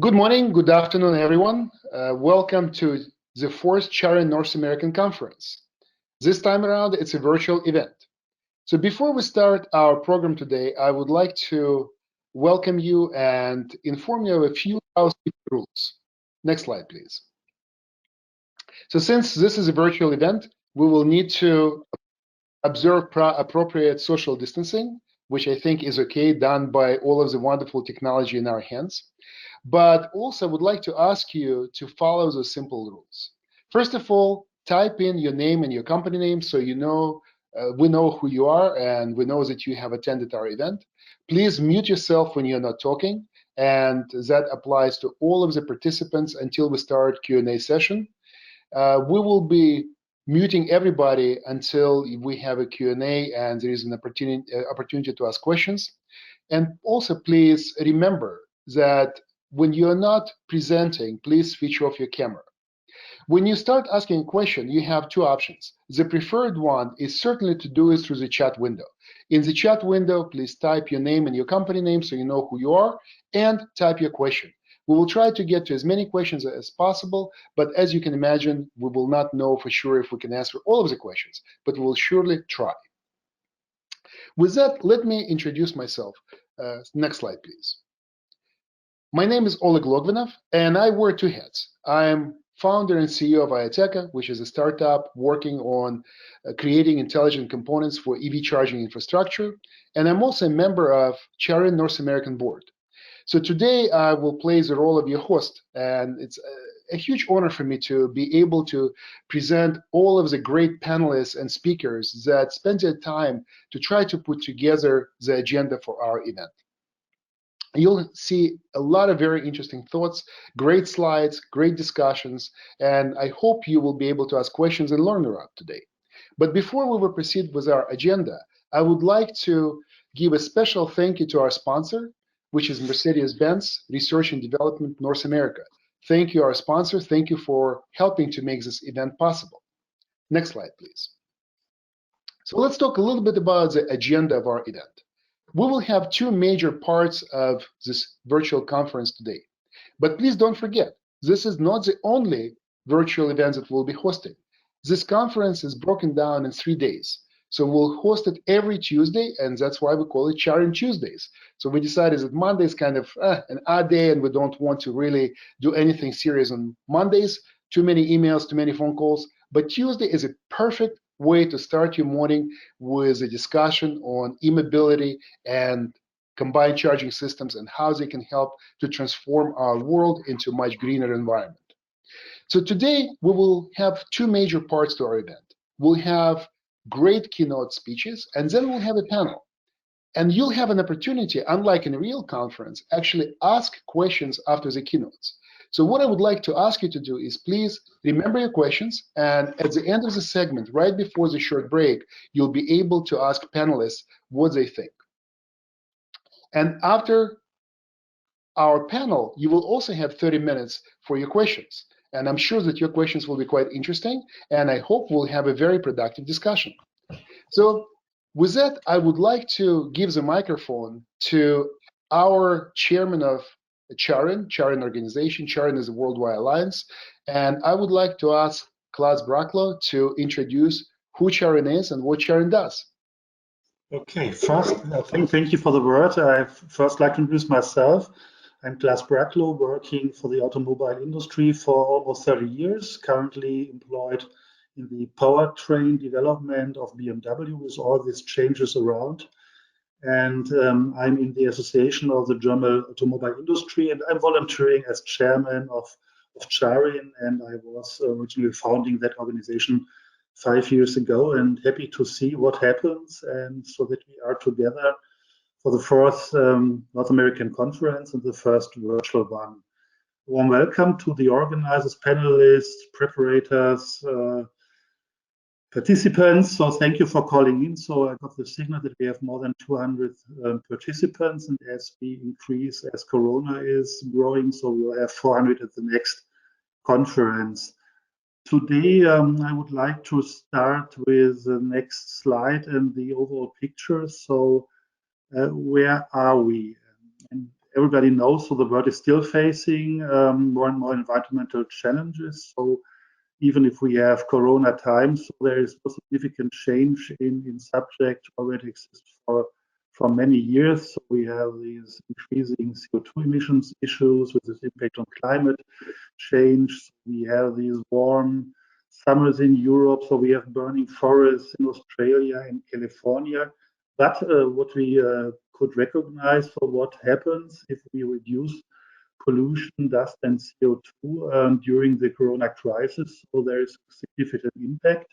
Good morning, good afternoon, everyone. Welcome to the fourth CharIN North American Conference. This time around, it's a virtual event. So before we start our program today, I would like to welcome you and inform you of a few housekeeping rules. Next slide, please. So since this is a virtual event, we will need to observe appropriate social distancing, which I think is okay, done by all of the wonderful technology in our hands. But also would like to ask you to follow the simple rules. First of all, type in your name and your company name so you know we know who you are and we know that you have attended our event. Please mute yourself when you're not talking, and that applies to all of the participants until we start Q&A session. We will be muting everybody until we have a Q&A and there is an opportunity to ask questions. And also, please remember that when you're not presenting, please switch off your camera. When you start asking a question, you have two options. The preferred one is certainly to do it through the chat window. In the chat window, please type your name and your company name so you know who you are, and type your question. We will try to get to as many questions as possible, but as you can imagine, we will not know for sure if we can answer all of the questions, but we will surely try. With that, let me introduce myself. Next slide, please. My name is Oleg Logvinov, and I wear two hats. I am founder and CEO of Ioteka, which is a startup working on creating intelligent components for EV charging infrastructure, and I'm also a member of CharIN North American board. So today I will play the role of your host, and it's a huge honor for me to be able to present all of the great panelists and speakers that spend their time to try to put together the agenda for our event. You'll see a lot of very interesting thoughts, great slides, great discussions, and I hope you will be able to ask questions and learn a lot today. But before we will proceed with our agenda, I would like to give a special thank you to our sponsor, which is Mercedes-Benz Research and Development North America. Thank you, our sponsor. Thank you for helping to make this event possible. Next slide, please. So let's talk a little bit about the agenda of our event. We will have two major parts of this virtual conference today. But please don't forget, this is not the only virtual event that we'll be hosting. This conference is broken down in 3 days. So we'll host it every Tuesday, and that's why we call it CharIN Tuesdays. So we decided that Monday is kind of an odd day, and we don't want to really do anything serious on Mondays. Too many emails, too many phone calls. But Tuesday is a perfect way to start your morning with a discussion on e-mobility and combined charging systems and how they can help to transform our world into a much greener environment. So today we will have two major parts to our event. We'll have great keynote speeches, and then we'll have a panel. And you'll have an opportunity, unlike in a real conference, actually ask questions after the keynotes. So what I would like to ask you to do is please remember your questions, and at the end of the segment, right before the short break, you'll be able to ask panelists what they think. And after our panel, you will also have 30 minutes for your questions. And I'm sure that your questions will be quite interesting, and I hope we'll have a very productive discussion. So with that, I would like to give the microphone to our chairman of CharIN organization. CharIN is a worldwide alliance. And I would like to ask Klaus Bracklow to introduce who CharIN is and what CharIN does. Okay, first, thank you for the word. I first like to introduce myself. I'm Klaus Bracklow, working for the automobile industry for almost 30 years, currently employed in the powertrain development of BMW with all these changes around. And I'm in the Association of the German Automobile Industry, and I'm volunteering as chairman of CharIN, and I was originally founding that organization 5 years ago, and happy to see what happens, and so that we are together for the fourth North American conference and the first virtual one. Warm welcome to the organizers, panelists, preparators, participants. So thank you for calling in. So I got the signal that we have more than 200 participants, and as we increase, as Corona is growing, so we'll have 400 at the next conference. Today, I would like to start with the next slide and the overall picture. So where are we? And everybody knows, so the world is still facing more and more environmental challenges. So even if we have Corona times, so there is no significant change in subject already exists for many years. So we have these increasing CO2 emissions issues with this impact on climate change. We have these warm summers in Europe. So we have burning forests in Australia and California. But what we could recognize for what happens if we reduce pollution, dust, and CO2 during the Corona crisis. So there is a significant impact.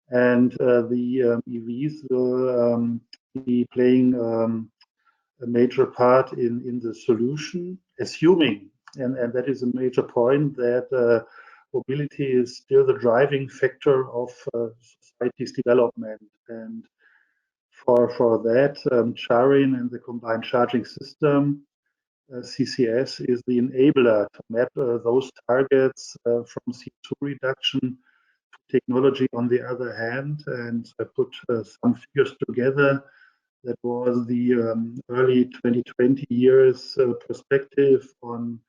And the EVs will be playing a major part in the solution, assuming, and that is a major point, that mobility is still the driving factor of society's development. And for that, CharIN and the combined charging system, CCS, is the enabler to map those targets from CO2 reduction to technology on the other hand, and put some figures together. That was the early 2020 years perspective on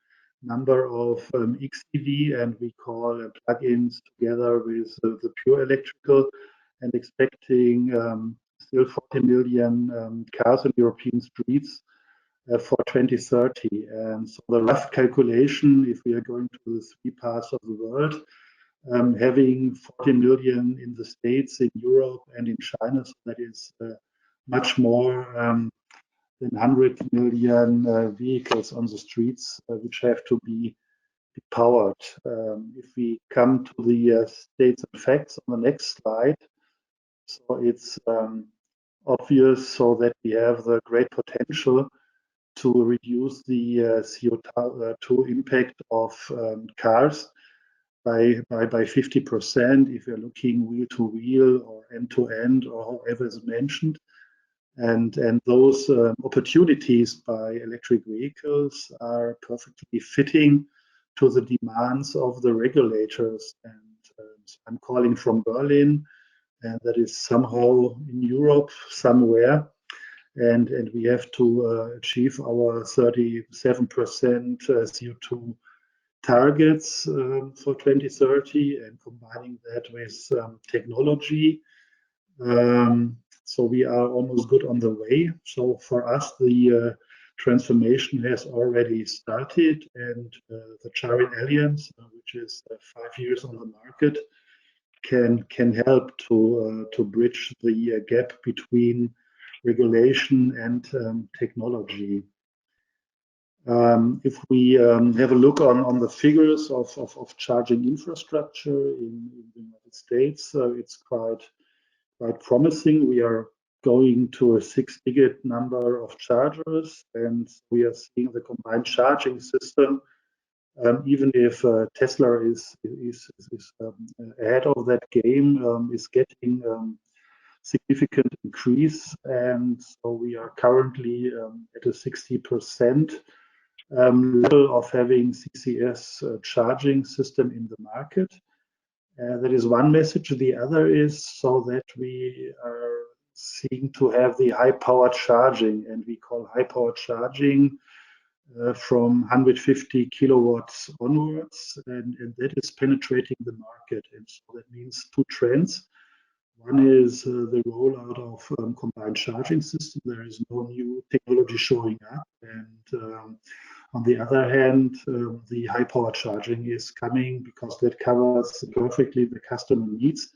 number of xEV, and we call plug-ins together with the pure electrical, and expecting still 40 million cars on European streets for 2030. And so the rough calculation, if we are going to the three parts of the world, having 40 million in the States, in Europe, and in China, so that is much more than 100 million vehicles on the streets, which have to be powered. If we come to the states and facts on the next slide, so it's obvious so that we have the great potential to reduce the CO2 impact of cars by 50% if you're looking wheel to wheel or end to end or however is mentioned. And those opportunities by electric vehicles are perfectly fitting to the demands of the regulators. And so I'm calling from Berlin, and that is somehow in Europe somewhere. And we have to achieve our 37% CO2 targets for 2030, and combining that with technology. So we are almost good on the way. So for us, the transformation has already started, and the CharIN Alliance, which is 5 years on the market, can help to bridge the gap between regulation and technology. If we have a look on the figures of charging infrastructure in the United States, it's quite promising. We are going to a 6-digit number of chargers, and we are seeing the combined charging system. Even if Tesla is ahead of that game, is getting significant increase, and so we are currently at a 60% level of having CCS charging system in the market. That is one message. The other is so that we are seeking to have the high-power charging, and we call high-power charging from 150 kilowatts onwards, and that is penetrating the market. And so that means two trends. One is the rollout of combined charging system. There is no new technology showing up, and on the other hand, the high power charging is coming because that covers perfectly the customer needs.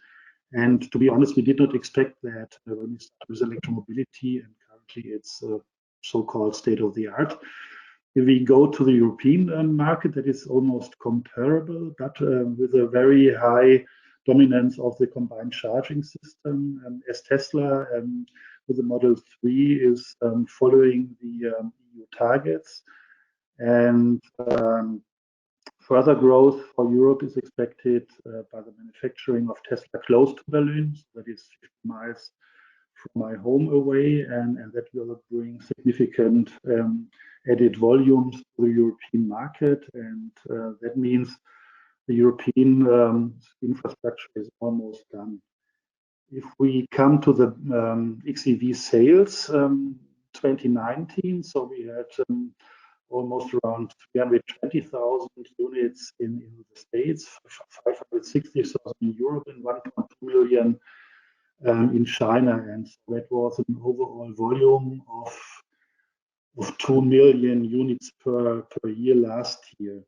And to be honest, we did not expect that when we started with electromobility, and currently it's so-called state of the art. If we go to the European market, that is almost comparable, but with a very high dominance of the combined charging system, as Tesla with the Model 3 is following the EU targets. And further growth for Europe is expected by the manufacturing of Tesla close to Berlin, so that is 50 miles from my home away, and that will bring significant added volumes to the European market, and that means the European infrastructure is almost done. If we come to the xEV sales 2019, so we had almost around 320,000 units in the States, 560,000 in Europe, and 1.2 million in China. And so that was an overall volume of 2 million units per year last year.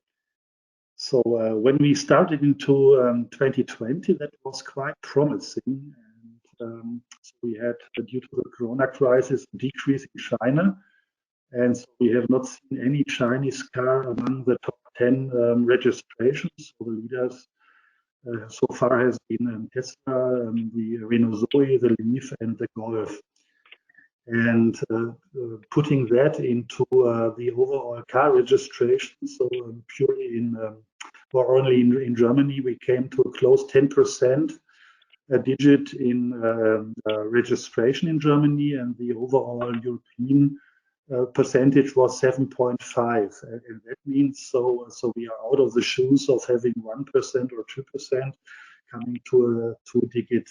So when we started into 2020, that was quite promising. And so we had, due to the Corona crisis, a decrease in China. And so we have not seen any Chinese car among the top 10 registrations. So the leaders so far has been Tesla, the Renault Zoe, the Leaf, and the Golf. And putting that into the overall car registration, so purely or only in Germany, we came to a close 10% digit in registration in Germany, and the overall European percentage was 7.5, and that means so we are out of the shoes of having 1% or 2%, coming to a two-digit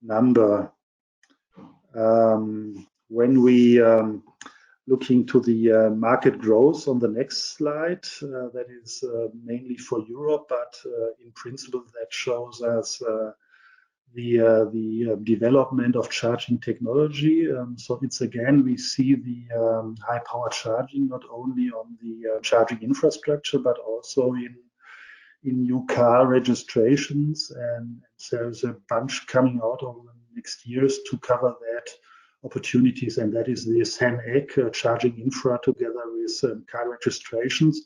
number. When we looking to the market growth on the next slide, that is mainly for Europe, but in principle that shows us the development of charging technology. So it's again, we see the high power charging not only on the charging infrastructure, but also in new car registrations, and there's a bunch coming out over the next years to cover that opportunities, and that is the SAN-EC charging infra together with car registrations.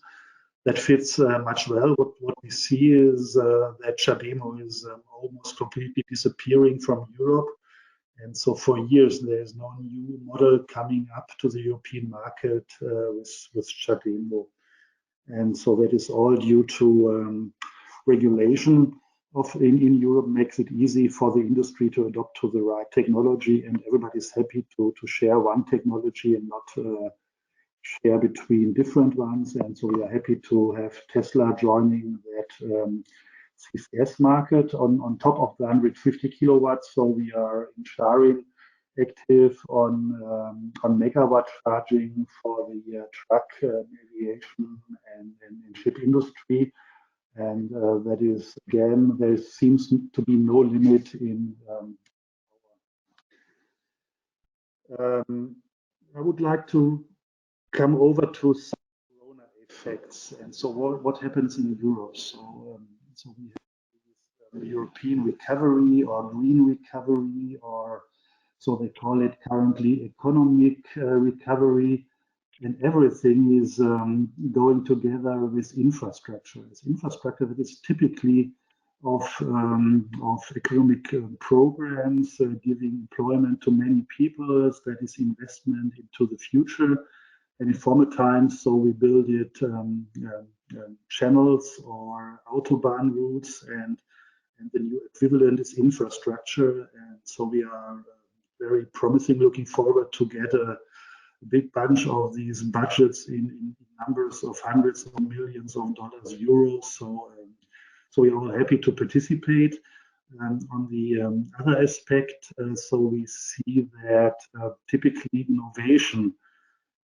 That fits much well. What we see is that CHAdeMO is almost completely disappearing from Europe, and so for years there's no new model coming up to the European market with CHAdeMO, and so that is all due to regulation in Europe makes it easy for the industry to adopt to the right technology, and everybody's happy to share one technology and not share between different ones. And so we are happy to have Tesla joining that CCS market on top of the 150 kilowatts. So we are in CharIN active on megawatt charging for the truck, aviation, and ship industry. And that is, again, there seems to be no limit in I would like to come over to some Corona effects. And so what happens in Europe? So we have the European recovery or green recovery, or so they call it currently economic recovery. And everything is going together with infrastructure. It's infrastructure that is typically of economic programs, giving employment to many people. That is investment into the future. And in former times, so we build it channels or autobahn routes, and the new equivalent is infrastructure. And so we are very promising, looking forward to get a big bunch of these budgets in numbers of hundreds of millions of dollars, euros. So we are all happy to participate. On the other aspect, so we see that typically innovation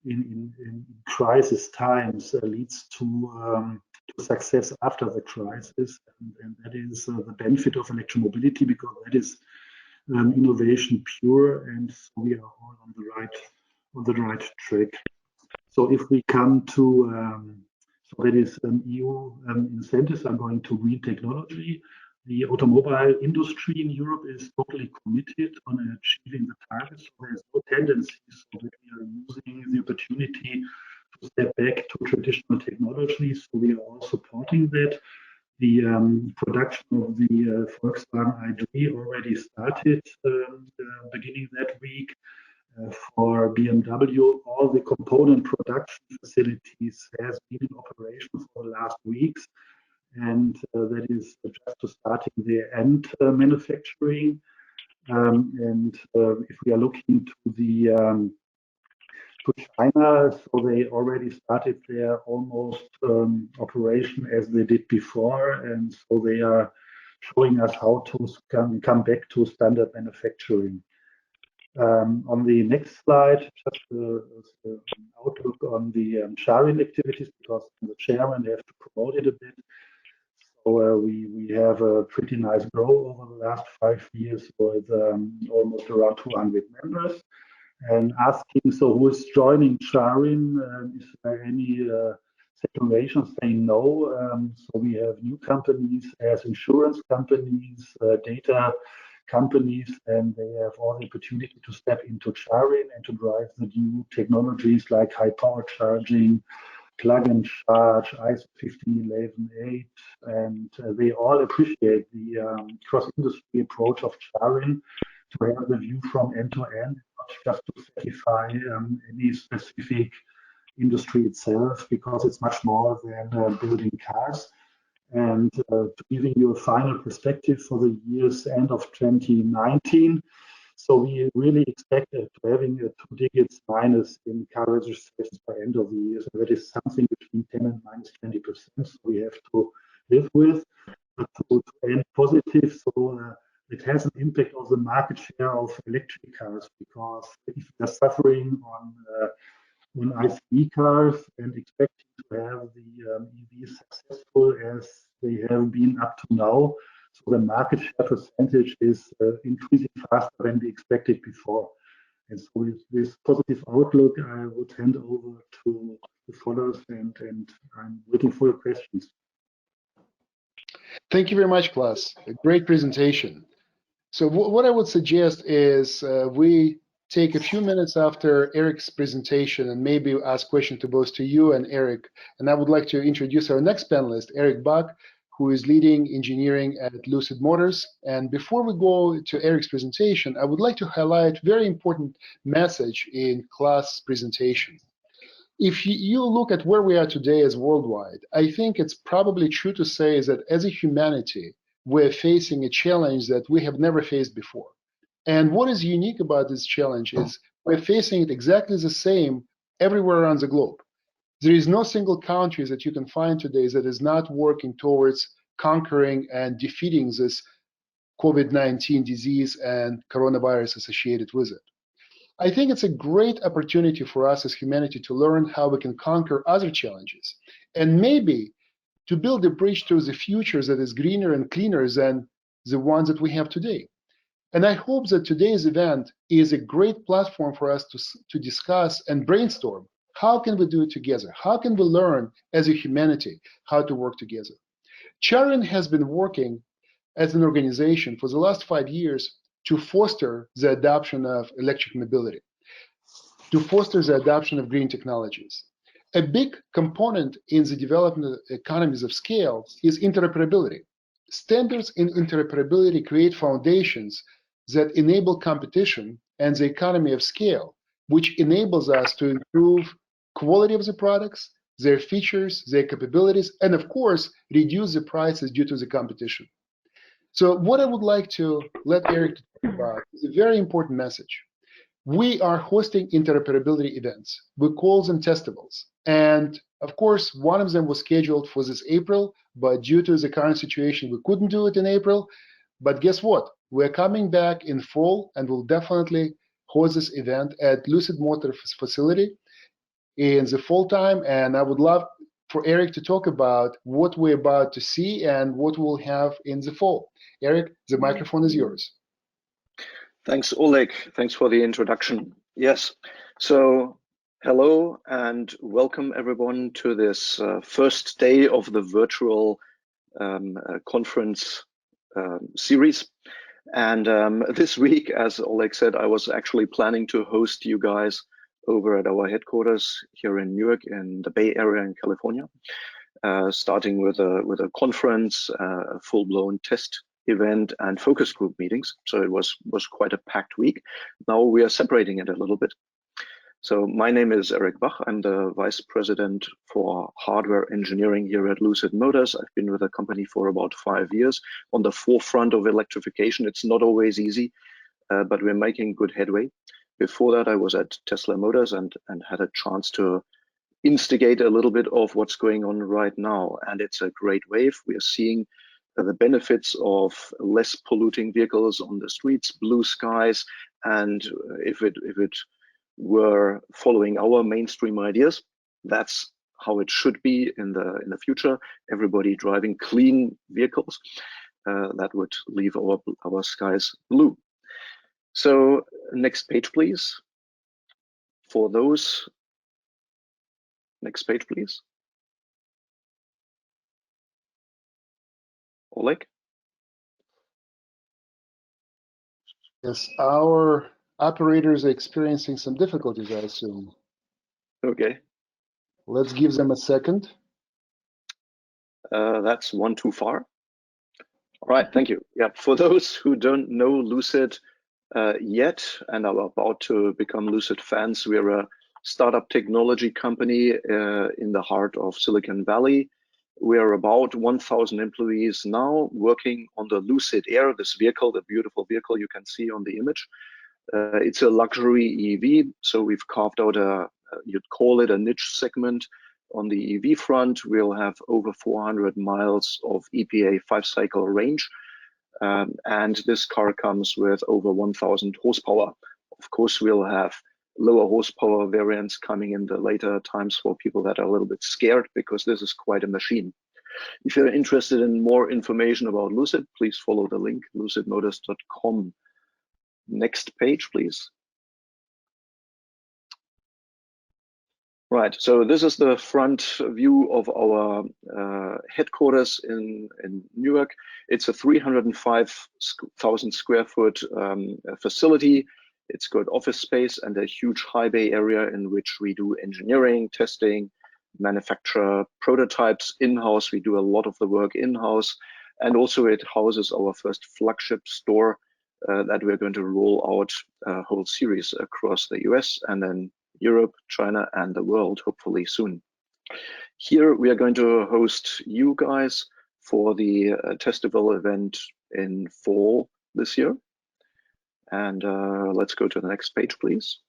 in crisis times leads to success after the crisis, and that is the benefit of electromobility, because that is innovation pure, and so we are all on the right track. So if we come to so that is EU incentives are going to green technology. The automobile industry in Europe is totally committed on achieving the targets. So there's no tendency so that we are using the opportunity to step back to traditional technologies. So we are all supporting that. The production of the Volkswagen ID already started beginning that week. For BMW, all the component production facilities has been in operation for the last weeks, and that is just starting their end manufacturing. And if we are looking to China, so they already started their almost operation as they did before, and so they are showing us how to come back to standard manufacturing. On the next slide, just an outlook on the CharIN activities, because I'm the chairman, I have to promote it a bit. So we have a pretty nice growth over the last 5 years with almost around 200 members. And asking, so who is joining CharIN? Is there any situation saying no? So we have new companies as insurance companies, data companies, and they have all the opportunity to step into CharIN and to drive the new technologies like high power charging, plug and charge, ISO 15118, and they all appreciate the cross-industry approach of CharIN to have the view from end to end, not just to satisfy any specific industry itself, because it's much more than building cars. And to giving you a final perspective for the year's end of 2019, so we really expect to having a 2 digits minus in car registrations by end of the year. So that is something between 10 and minus 20%. So we have to live with. But to end positive, so it has an impact on the market share of electric cars, because if they're suffering on ICE cars and expecting to have the EVs successful as they have been up to now, so the market share percentage is increasing faster than we expected before. And so with this positive outlook, I would hand over to the followers, and I'm waiting for your questions. Thank you very much, Klaas. A great presentation. So what I would suggest is we take a few minutes after Eric's presentation and maybe ask questions to both to you and Eric. And I would like to introduce our next panelist, Eric Bock, who is leading engineering at Lucid Motors. And before we go to Eric's presentation, I would like to highlight a very important message in Klaas' presentation. If you look at where we are today as worldwide, I think it's probably true to say is that as a humanity, we're facing a challenge that we have never faced before. And what is unique about this challenge is we're facing it exactly the same everywhere around the globe. There is no single country that you can find today that is not working towards conquering and defeating this COVID-19 disease and coronavirus associated with it. I think it's a great opportunity for us as humanity to learn how we can conquer other challenges and maybe to build a bridge to the future that is greener and cleaner than the ones that we have today. And I hope that today's event is a great platform for us to discuss and brainstorm. How can we do it together? How can we learn as a humanity how to work together? CharIN has been working as an organization for the last 5 years to foster the adoption of electric mobility, to foster the adoption of green technologies. A big component in the development of economies of scale is interoperability. Standards in interoperability create foundations that enable competition and the economy of scale, which enables us to improve quality of the products, their features, their capabilities, and of course, reduce the prices due to the competition. So what I would like to let Eric talk about is a very important message. We are hosting interoperability events. We call them testivals. And of course, one of them was scheduled for this April, but due to the current situation, we couldn't do it in April. But guess what? We're coming back in fall and we'll definitely host this event at Lucid Motors facility in the fall time. And I would love for Eric to talk about what we're about to see and what we'll have in the fall. Eric, the microphone is yours. Thanks, Oleg. Thanks for the introduction. Yes, so hello and welcome everyone to this first day of the virtual conference series. And this week, as Oleg said, I was actually planning to host you guys over at our headquarters here in Newark in the Bay Area in California, starting with a conference, a full-blown test event and focus group meetings. So it was quite a packed week. Now we are separating it a little bit. So my name is Eric Bach. I'm the Vice President for Hardware Engineering here at Lucid Motors. I've been with the company for about 5 years on the forefront of electrification. It's not always easy, but we're making good headway. Before that, I was at Tesla Motors and had a chance to instigate a little bit of what's going on right now. And it's a great wave. We are seeing the benefits of less polluting vehicles on the streets, blue skies, and if it were following our mainstream ideas, that's how it should be in the future. Everybody driving clean vehicles, that would leave our skies blue. So next page, please. For those, next page, please. Oleg? Yes, our operators are experiencing some difficulties, I assume. Okay. Let's give them a second. That's one too far. All right, thank you. Yeah, for those who don't know Lucid yet and are about to become Lucid fans, we're a startup technology company in the heart of Silicon Valley. We are about 1,000 employees now working on the Lucid Air, this vehicle, the beautiful vehicle you can see on the image. It's a luxury EV, so we've carved out you'd call it a niche segment. On the EV front, we'll have over 400 miles of EPA 5-cycle range. And this car comes with over 1,000 horsepower. Of course, we'll have lower horsepower variants coming in the later times for people that are a little bit scared, because this is quite a machine. If you're interested in more information about Lucid, please follow the link, lucidmotors.com. Next page, please. Right, so this is the front view of our headquarters in Newark. It's a 305,000 square foot facility. It's got office space and a huge high bay area in which we do engineering, testing, manufacture prototypes in-house. We do a lot of the work in-house, and also it houses our first flagship store that we're going to roll out a whole series across the US and then Europe, China, and the world, hopefully soon. Here we are going to host you guys for the Testival event in fall this year. And let's go to the next page, please.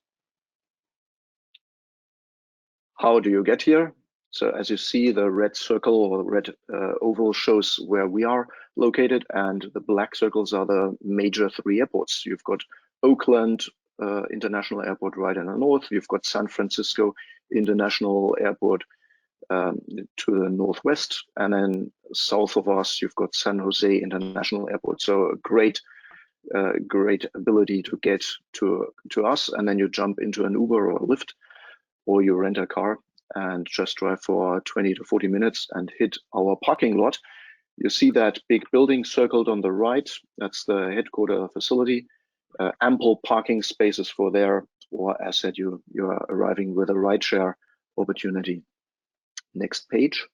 How do you get here? So as you see, the red circle or red oval shows where we are located, and the black circles are the major 3 airports. You've got Oakland International Airport right in the north. You've got San Francisco International Airport to the northwest, and then south of us, you've got San Jose International Airport. So a great ability to get to us, and then you jump into an Uber or a Lyft, or you rent a car and just drive for 20 to 40 minutes and hit our parking lot. You see that big building circled on the right. That's the headquarter facility. Ample parking spaces for there, or as said, you are arriving with a rideshare opportunity. Next page.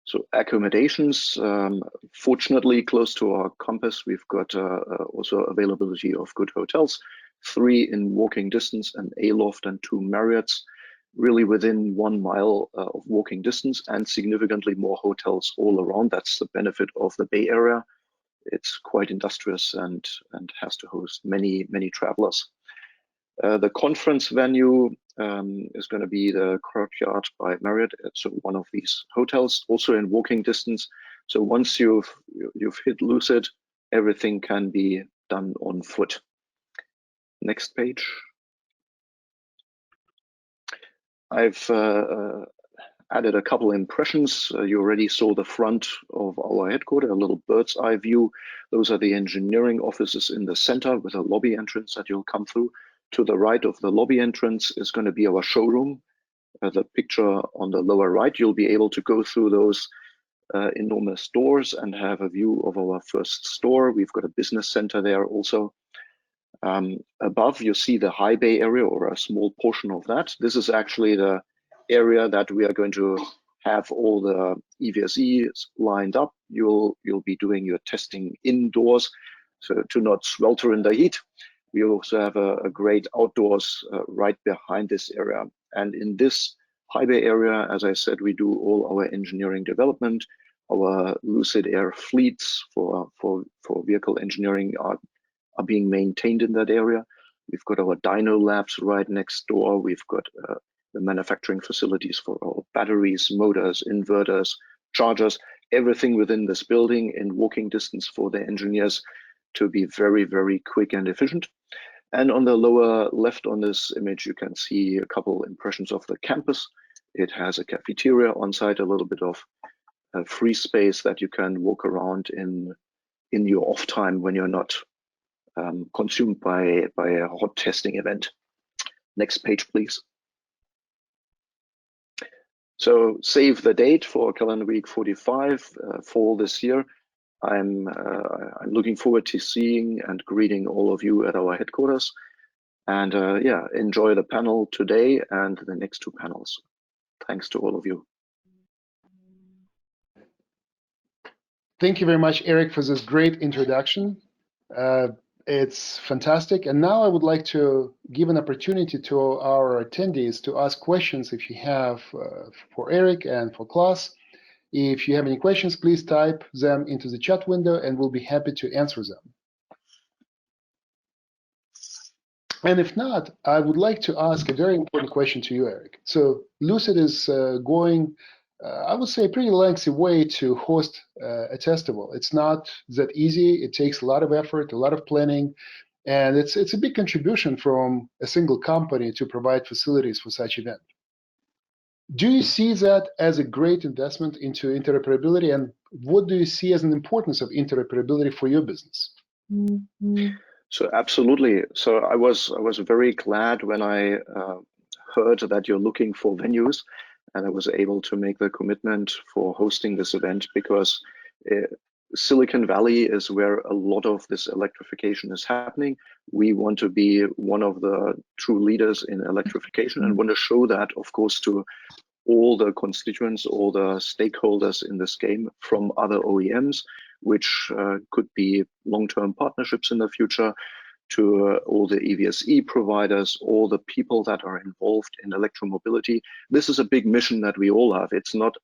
So accommodations, fortunately close to our campus, we've got also availability of good hotels, 3 in walking distance, an A-Loft and 2 Marriotts, really within 1 mile of walking distance, and significantly more hotels all around. That's the benefit of the Bay Area. It's quite industrious and has to host many, many travelers. The conference venue is going to be the Courtyard by Marriott. It's one of these hotels, also in walking distance. So once you've hit Lucid, everything can be done on foot. Next page. I've added a couple impressions. You already saw the front of our headquarters, a little bird's eye view. Those are the engineering offices in the center with a lobby entrance that you'll come through. To the right of the lobby entrance is going to be our showroom. The picture on the lower right, you'll be able to go through those enormous doors and have a view of our first store. We've got a business center there also. Above, you see the high bay area, or a small portion of that. This is actually the area that we are going to have all the EVSEs lined up. You'll be doing your testing indoors, so to not swelter in the heat. We also have a great outdoors right behind this area. And in this high bay area, as I said, we do all our engineering development. Our Lucid Air fleets for vehicle engineering are being maintained in that area. We've got our dyno labs right next door. We've got the manufacturing facilities for our batteries, motors, inverters, chargers, everything within this building in walking distance for the engineers to be very, very quick and efficient. And on the lower left on this image, you can see a couple impressions of the campus. It has a cafeteria on site, a little bit of free space that you can walk around in your off time when you're not consumed by a hot testing event. Next page, please. So save the date for calendar week 45, fall this year. I'm looking forward to seeing and greeting all of you at our headquarters. And yeah, enjoy the panel today and the next two panels. Thanks to all of you. Thank you very much, Eric, for this great introduction. It's fantastic. And now I would like to give an opportunity to our attendees to ask questions if you have for Eric and for Klaas. If you have any questions, please type them into the chat window and we'll be happy to answer them. And if not, I would like to ask a very important question to you, Eric. So Lucid is going, I would say, a pretty lengthy way to host a festival. It's not that easy. It takes a lot of effort, a lot of planning, and it's a big contribution from a single company to provide facilities for such event. Do you see that as a great investment into interoperability, and what do you see as an importance of interoperability for your business? So absolutely. So I was very glad when I heard that you're looking for venues, and I was able to make the commitment for hosting this event because Silicon Valley is where a lot of this electrification is happening. We want to be one of the true leaders in electrification and want to show that, of course, to all the constituents, all the stakeholders in this game from other OEMs, which could be long-term partnerships in the future, to all the EVSE providers, all the people that are involved in electromobility. This is a big mission that we all have. It's not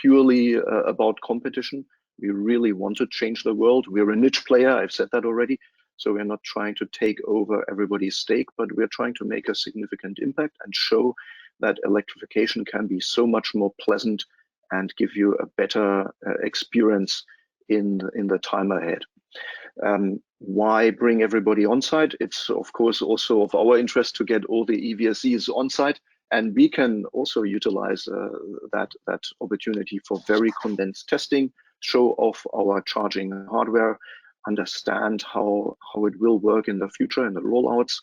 purely about competition. We really want to change the world. We're a niche player, I've said that already. So we're not trying to take over everybody's stake, but we're trying to make a significant impact and show that electrification can be so much more pleasant and give you a better experience in the time ahead. Why bring everybody on site? It's of course also of our interest to get all the EVSEs on site, and we can also utilize that opportunity for very condensed testing, show off our charging hardware, understand how it will work in the future in the rollouts.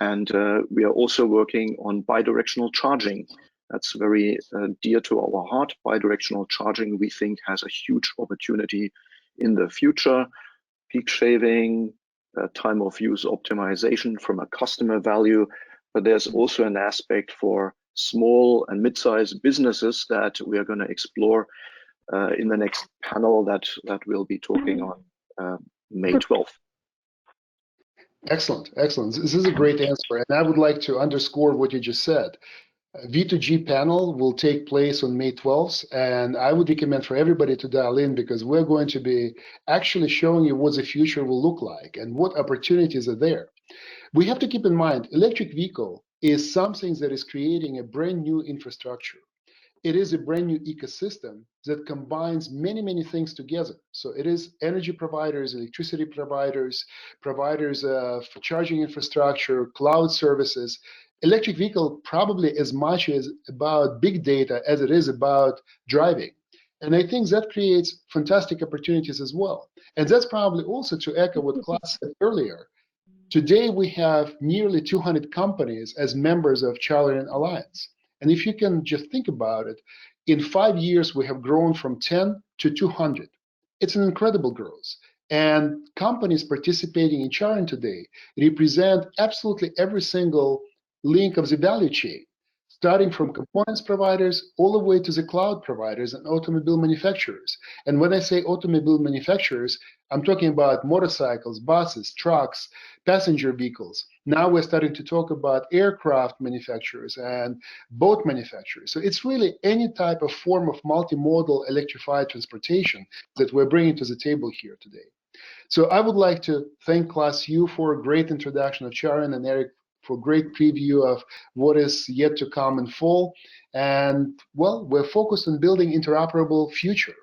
And we are also working on bi-directional charging. That's very dear to our heart. Bi-directional charging, we think, has a huge opportunity in the future. Peak shaving, time of use optimization from a customer value, but there's also an aspect for small and mid-sized businesses that we are going to explore in the next panel that we'll be talking on May 12th. Excellent, excellent. This is a great answer, and I would like to underscore what you just said. V2G panel will take place on May 12th, and I would recommend for everybody to dial in because we're going to be actually showing you what the future will look like and what opportunities are there. We have to keep in mind, electric vehicle is something that is creating a brand new infrastructure. It is a brand new ecosystem that combines many, many things together. So it is energy providers, electricity providers, providers of charging infrastructure, cloud services. Electric vehicle probably as much as about big data as it is about driving. And I think that creates fantastic opportunities as well. And that's probably also to echo what Klaas said earlier. Today, we have nearly 200 companies as members of CharIN Alliance. And if you can just think about it, in 5 years, we have grown from 10 to 200. It's an incredible growth. And companies participating in CharIN today represent absolutely every single link of the value chain, starting from components providers all the way to the cloud providers and automobile manufacturers. And when I say automobile manufacturers, I'm talking about motorcycles, buses, trucks, passenger vehicles. Now we're starting to talk about aircraft manufacturers and boat manufacturers. So it's really any type of form of multimodal electrified transportation that we're bringing to the table here today. So I would like to thank Klaas you for a great introduction of CharIN and Eric for a great preview of what is yet to come in fall. And well, we're focused on building interoperable future.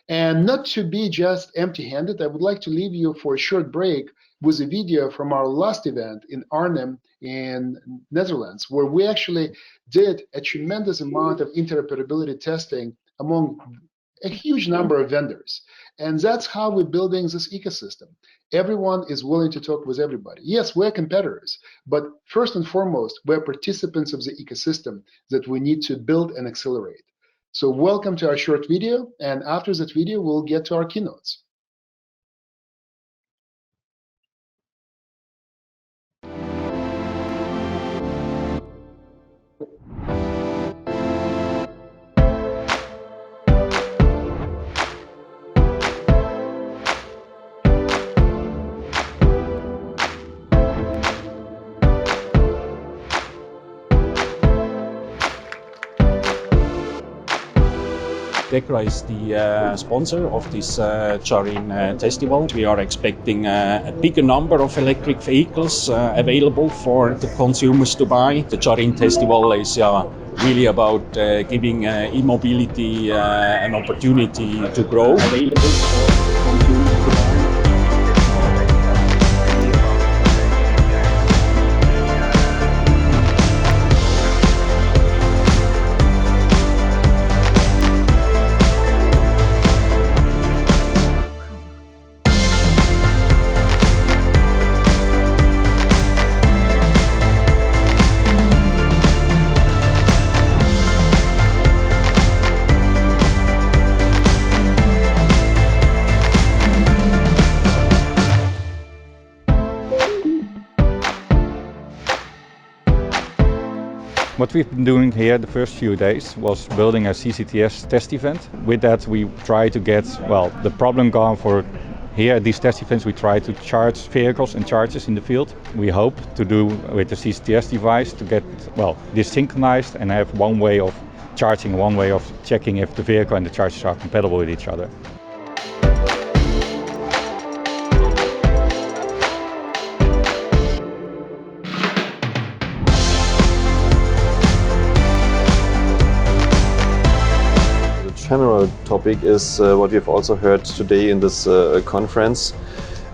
And not to be just empty-handed, I would like to leave you for a short break with a video from our last event in Arnhem in Netherlands, where we actually did a tremendous amount of interoperability testing among a huge number of vendors. And that's how we're building this ecosystem. Everyone is willing to talk with everybody. Yes, we're competitors, but first and foremost, we're participants of the ecosystem that we need to build and accelerate. So welcome to our short video, and after that video, we'll get to our keynotes. DEKRA is the sponsor of this CharIN festival. We are expecting a bigger number of electric vehicles available for the consumers to buy. The CharIN festival is really about giving e-mobility an opportunity to grow. Available for consumers to buy. What we've been doing here the first few days was building a CCTS test event. With that we try to get, well, the problem gone for here at these test events. We try to charge vehicles and chargers in the field. We hope to do with the CCTS device to get, well, this synchronized and have one way of charging, one way of checking if the vehicle and the chargers are compatible with each other. General topic is what we have also heard today in this conference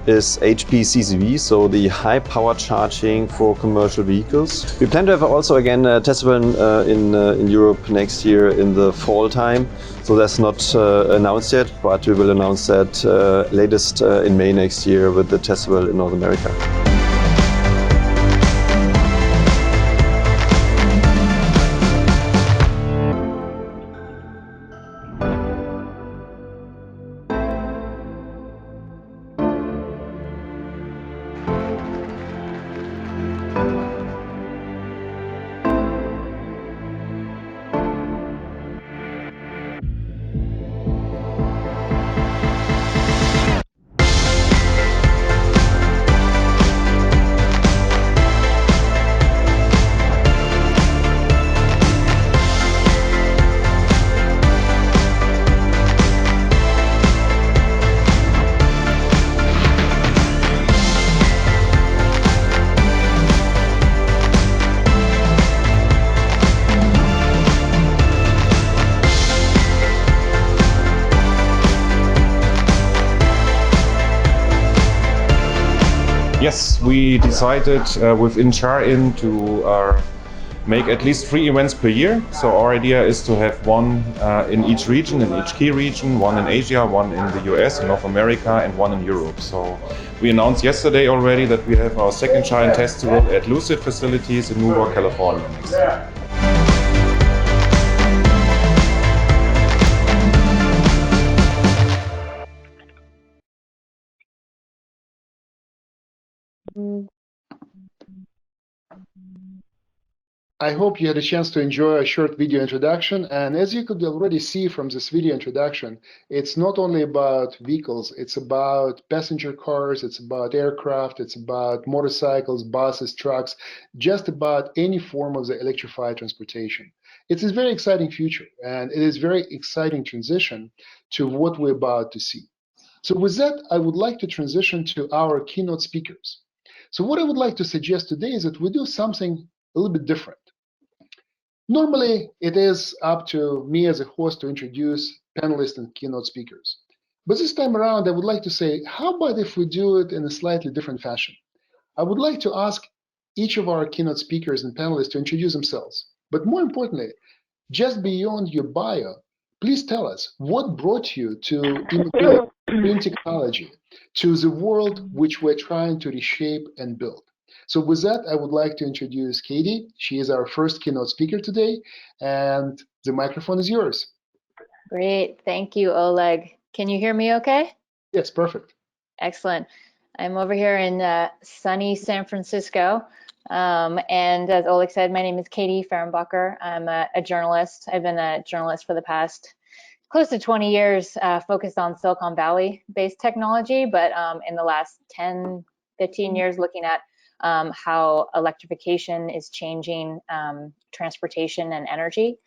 is HPCCV, so the high power charging for commercial vehicles. We plan to have also again a test event in Europe next year in the fall time. So that's not announced yet, but we will announce that latest in May next year with the test event in North America. Yes, we decided within CharIN to make at least 3 events per year. So our idea is to have one in each region, in each key region, one in Asia, one in the US, in North America, and one in Europe. So we announced yesterday already that we have our second CharIN festival at Lucid facilities in Newark, California next year. I hope you had a chance to enjoy a short video introduction. And as you could already see from this video introduction, it's not only about vehicles, it's about passenger cars, it's about aircraft, it's about motorcycles, buses, trucks, just about any form of the electrified transportation. It's a very exciting future, and it is very exciting transition to what we're about to see. So with that, I would like to transition to our keynote speakers. So what I would like to suggest today is that we do something a little bit different. Normally, it is up to me as a host to introduce panelists and keynote speakers. But this time around, I would like to say, how about if we do it in a slightly different fashion? I would like to ask each of our keynote speakers and panelists to introduce themselves. But more importantly, just beyond your bio, please tell us what brought you to e-mobility, green technology, to the world which we're trying to reshape and build. So with that, I would like to introduce Katie. She is our first keynote speaker today, and the microphone is yours. Great, thank you, Oleg. Can you hear me okay? Yes, perfect. Excellent. I'm over here in sunny San Francisco. And as Oleg said, my name is Katie Fehrenbacher. I'm a journalist. I've been a journalist for the past close to 20 years, focused on Silicon Valley-based technology, but in the last 10, 15 years looking at how electrification is changing transportation and energy.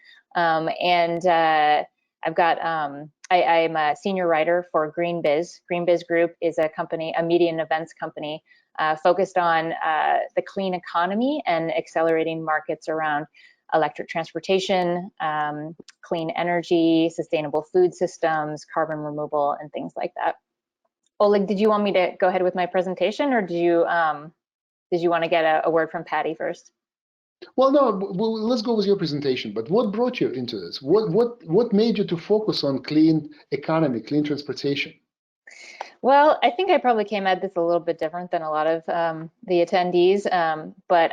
I've got, I'm a senior writer for GreenBiz. GreenBiz Group is a company, a media and events company, focused on the clean economy and accelerating markets around electric transportation, clean energy, sustainable food systems, carbon removal, and things like that. Oleg, did you want me to go ahead with my presentation, or did you want to get a word from Patty first? Well, no, let's go with your presentation. But what brought you into this? What made you to focus on clean economy, clean transportation? Well, I think I probably came at this a little bit different than a lot of the attendees, but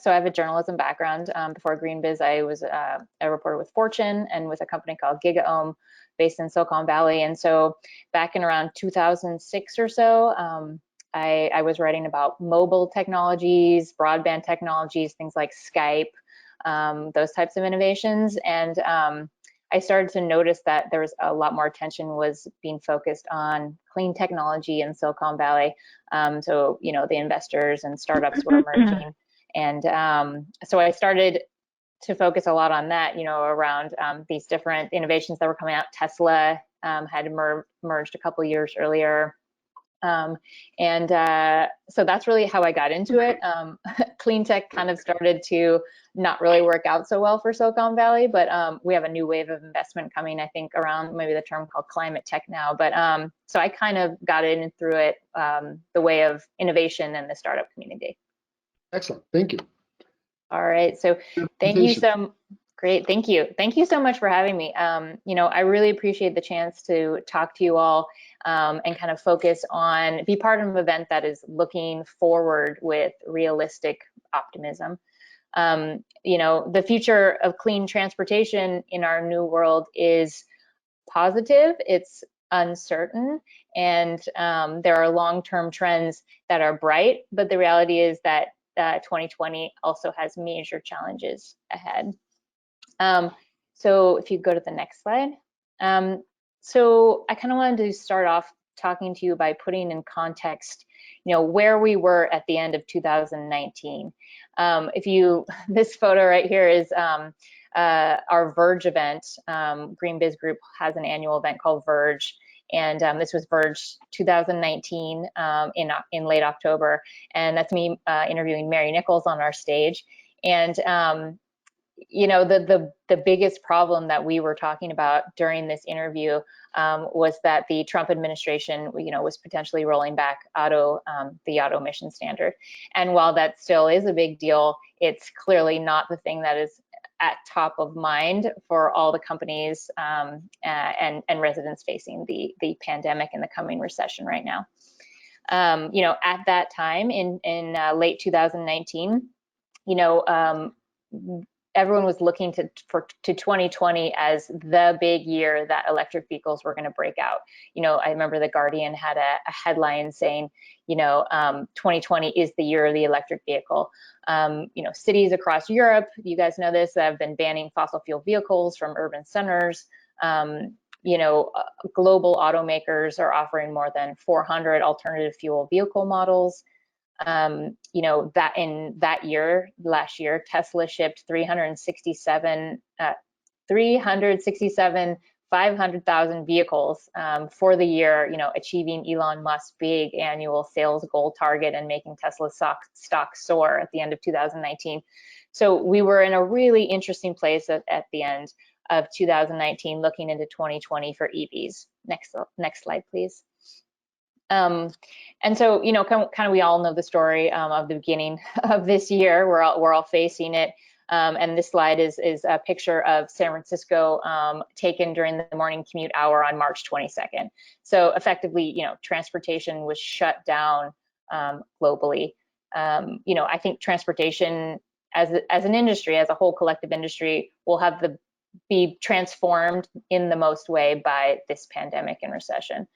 so I have a journalism background. Before GreenBiz, I was a reporter with Fortune and with a company called GigaOhm, based in Silicon Valley. And so back in around 2006 or so, I was writing about mobile technologies, broadband technologies, things like Skype, those types of innovations. And I started to notice that there was a lot more attention was being focused on clean technology in Silicon Valley. So, you know, the investors and startups were emerging. And so I started to focus a lot on that, you know, around these different innovations that were coming out. Tesla had emerged a couple of years earlier. So that's really how I got into it. Clean tech kind of started to not really work out so well for Silicon Valley, but we have a new wave of investment coming, I think, around maybe the term called climate tech now. But so I kind of got in and through it the way of innovation and the startup community. Excellent, thank you. All right, so thank you so great. Thank you. Thank you so much for having me. You know, I really appreciate the chance to talk to you all and kind of focus on, be part of an event that is looking forward with realistic optimism. You know, the future of clean transportation in our new world is positive, it's uncertain, and there are long-term trends that are bright, but the reality is that 2020 also has major challenges ahead. So if you go to the next slide. So I kind of wanted to start off talking to you by putting in context, you know, where we were at the end of 2019. This photo right here is our Verge event. GreenBiz Group has an annual event called Verge, and this was Verge 2019 in late October, and that's me interviewing Mary Nichols on our stage. And you know, the biggest problem that we were talking about during this interview was that the Trump administration, you know, was potentially rolling back the auto emission standard. And while that still is a big deal, it's clearly not the thing that is at top of mind for all the companies and residents facing the pandemic and the coming recession right now. You know, at that time in late 2019, you know, everyone was looking to 2020 as the big year that electric vehicles were going to break out. You know, I remember The Guardian had a headline saying, you know, 2020 is the year of the electric vehicle. You know, cities across Europe, you guys know this, have been banning fossil fuel vehicles from urban centers. You know, global automakers are offering more than 400 alternative fuel vehicle models. You know, that in that year, last year, Tesla shipped 367 500,000 vehicles for the year, you know, achieving Elon Musk's big annual sales goal target and making Tesla stock soar at the end of 2019. So we were in a really interesting place at the end of 2019, looking into 2020 for EVs. Next slide, please. And so, kind of we all know the story of the beginning of this year. We're all facing it. And this slide is a picture of San Francisco taken during the morning commute hour on March 22nd. So effectively, transportation was shut down globally. I think transportation as an industry, as a whole collective industry, will have be transformed in the most way by this pandemic and recession.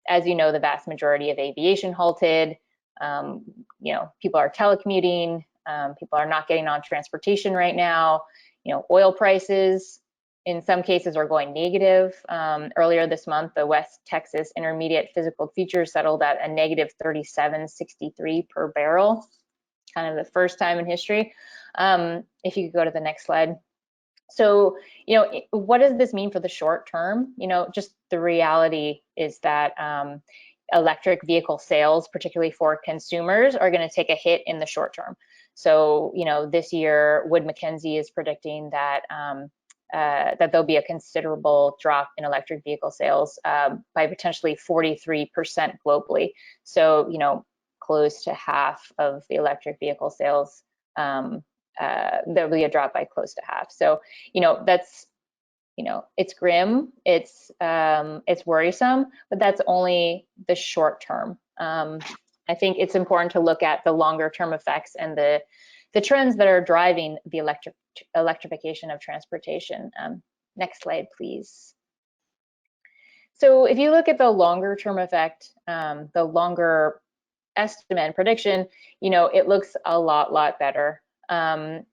As you know, the vast majority of aviation halted. People are telecommuting. People are not getting on transportation right now. Oil prices in some cases are going negative. Earlier this month, the West Texas Intermediate Physical Futures settled at a negative 37.63 per barrel, kind of the first time in history. If you could go to the next slide. So, what does this mean for the short term? Just the reality is that electric vehicle sales, particularly for consumers, are going to take a hit in the short term. So, this year, Wood Mackenzie is predicting that that there'll be a considerable drop in electric vehicle sales by potentially 43% globally. So, close to half of the electric vehicle sales, there'll be a drop by close to half. So, that's, it's grim, it's worrisome, but that's only the short term. I think it's important to look at the longer term effects and the trends that are driving the electrification of transportation. Next slide, please. So if you look at the longer term effect, the longer estimate and prediction, it looks a lot better. You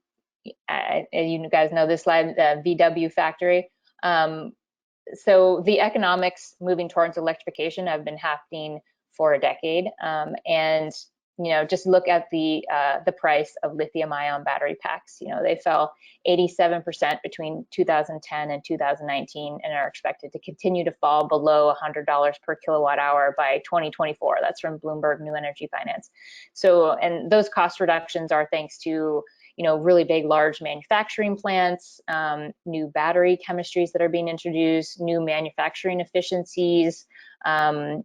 guys know this slide, the VW factory. So the economics moving towards electrification have been happening for a decade, and just look at the price of lithium-ion battery packs. They fell 87% between 2010 and 2019, and are expected to continue to fall below $100 per kilowatt hour by 2024. That's from Bloomberg New Energy Finance. So, and those cost reductions are thanks to really big, large manufacturing plants, new battery chemistries that are being introduced, new manufacturing efficiencies, and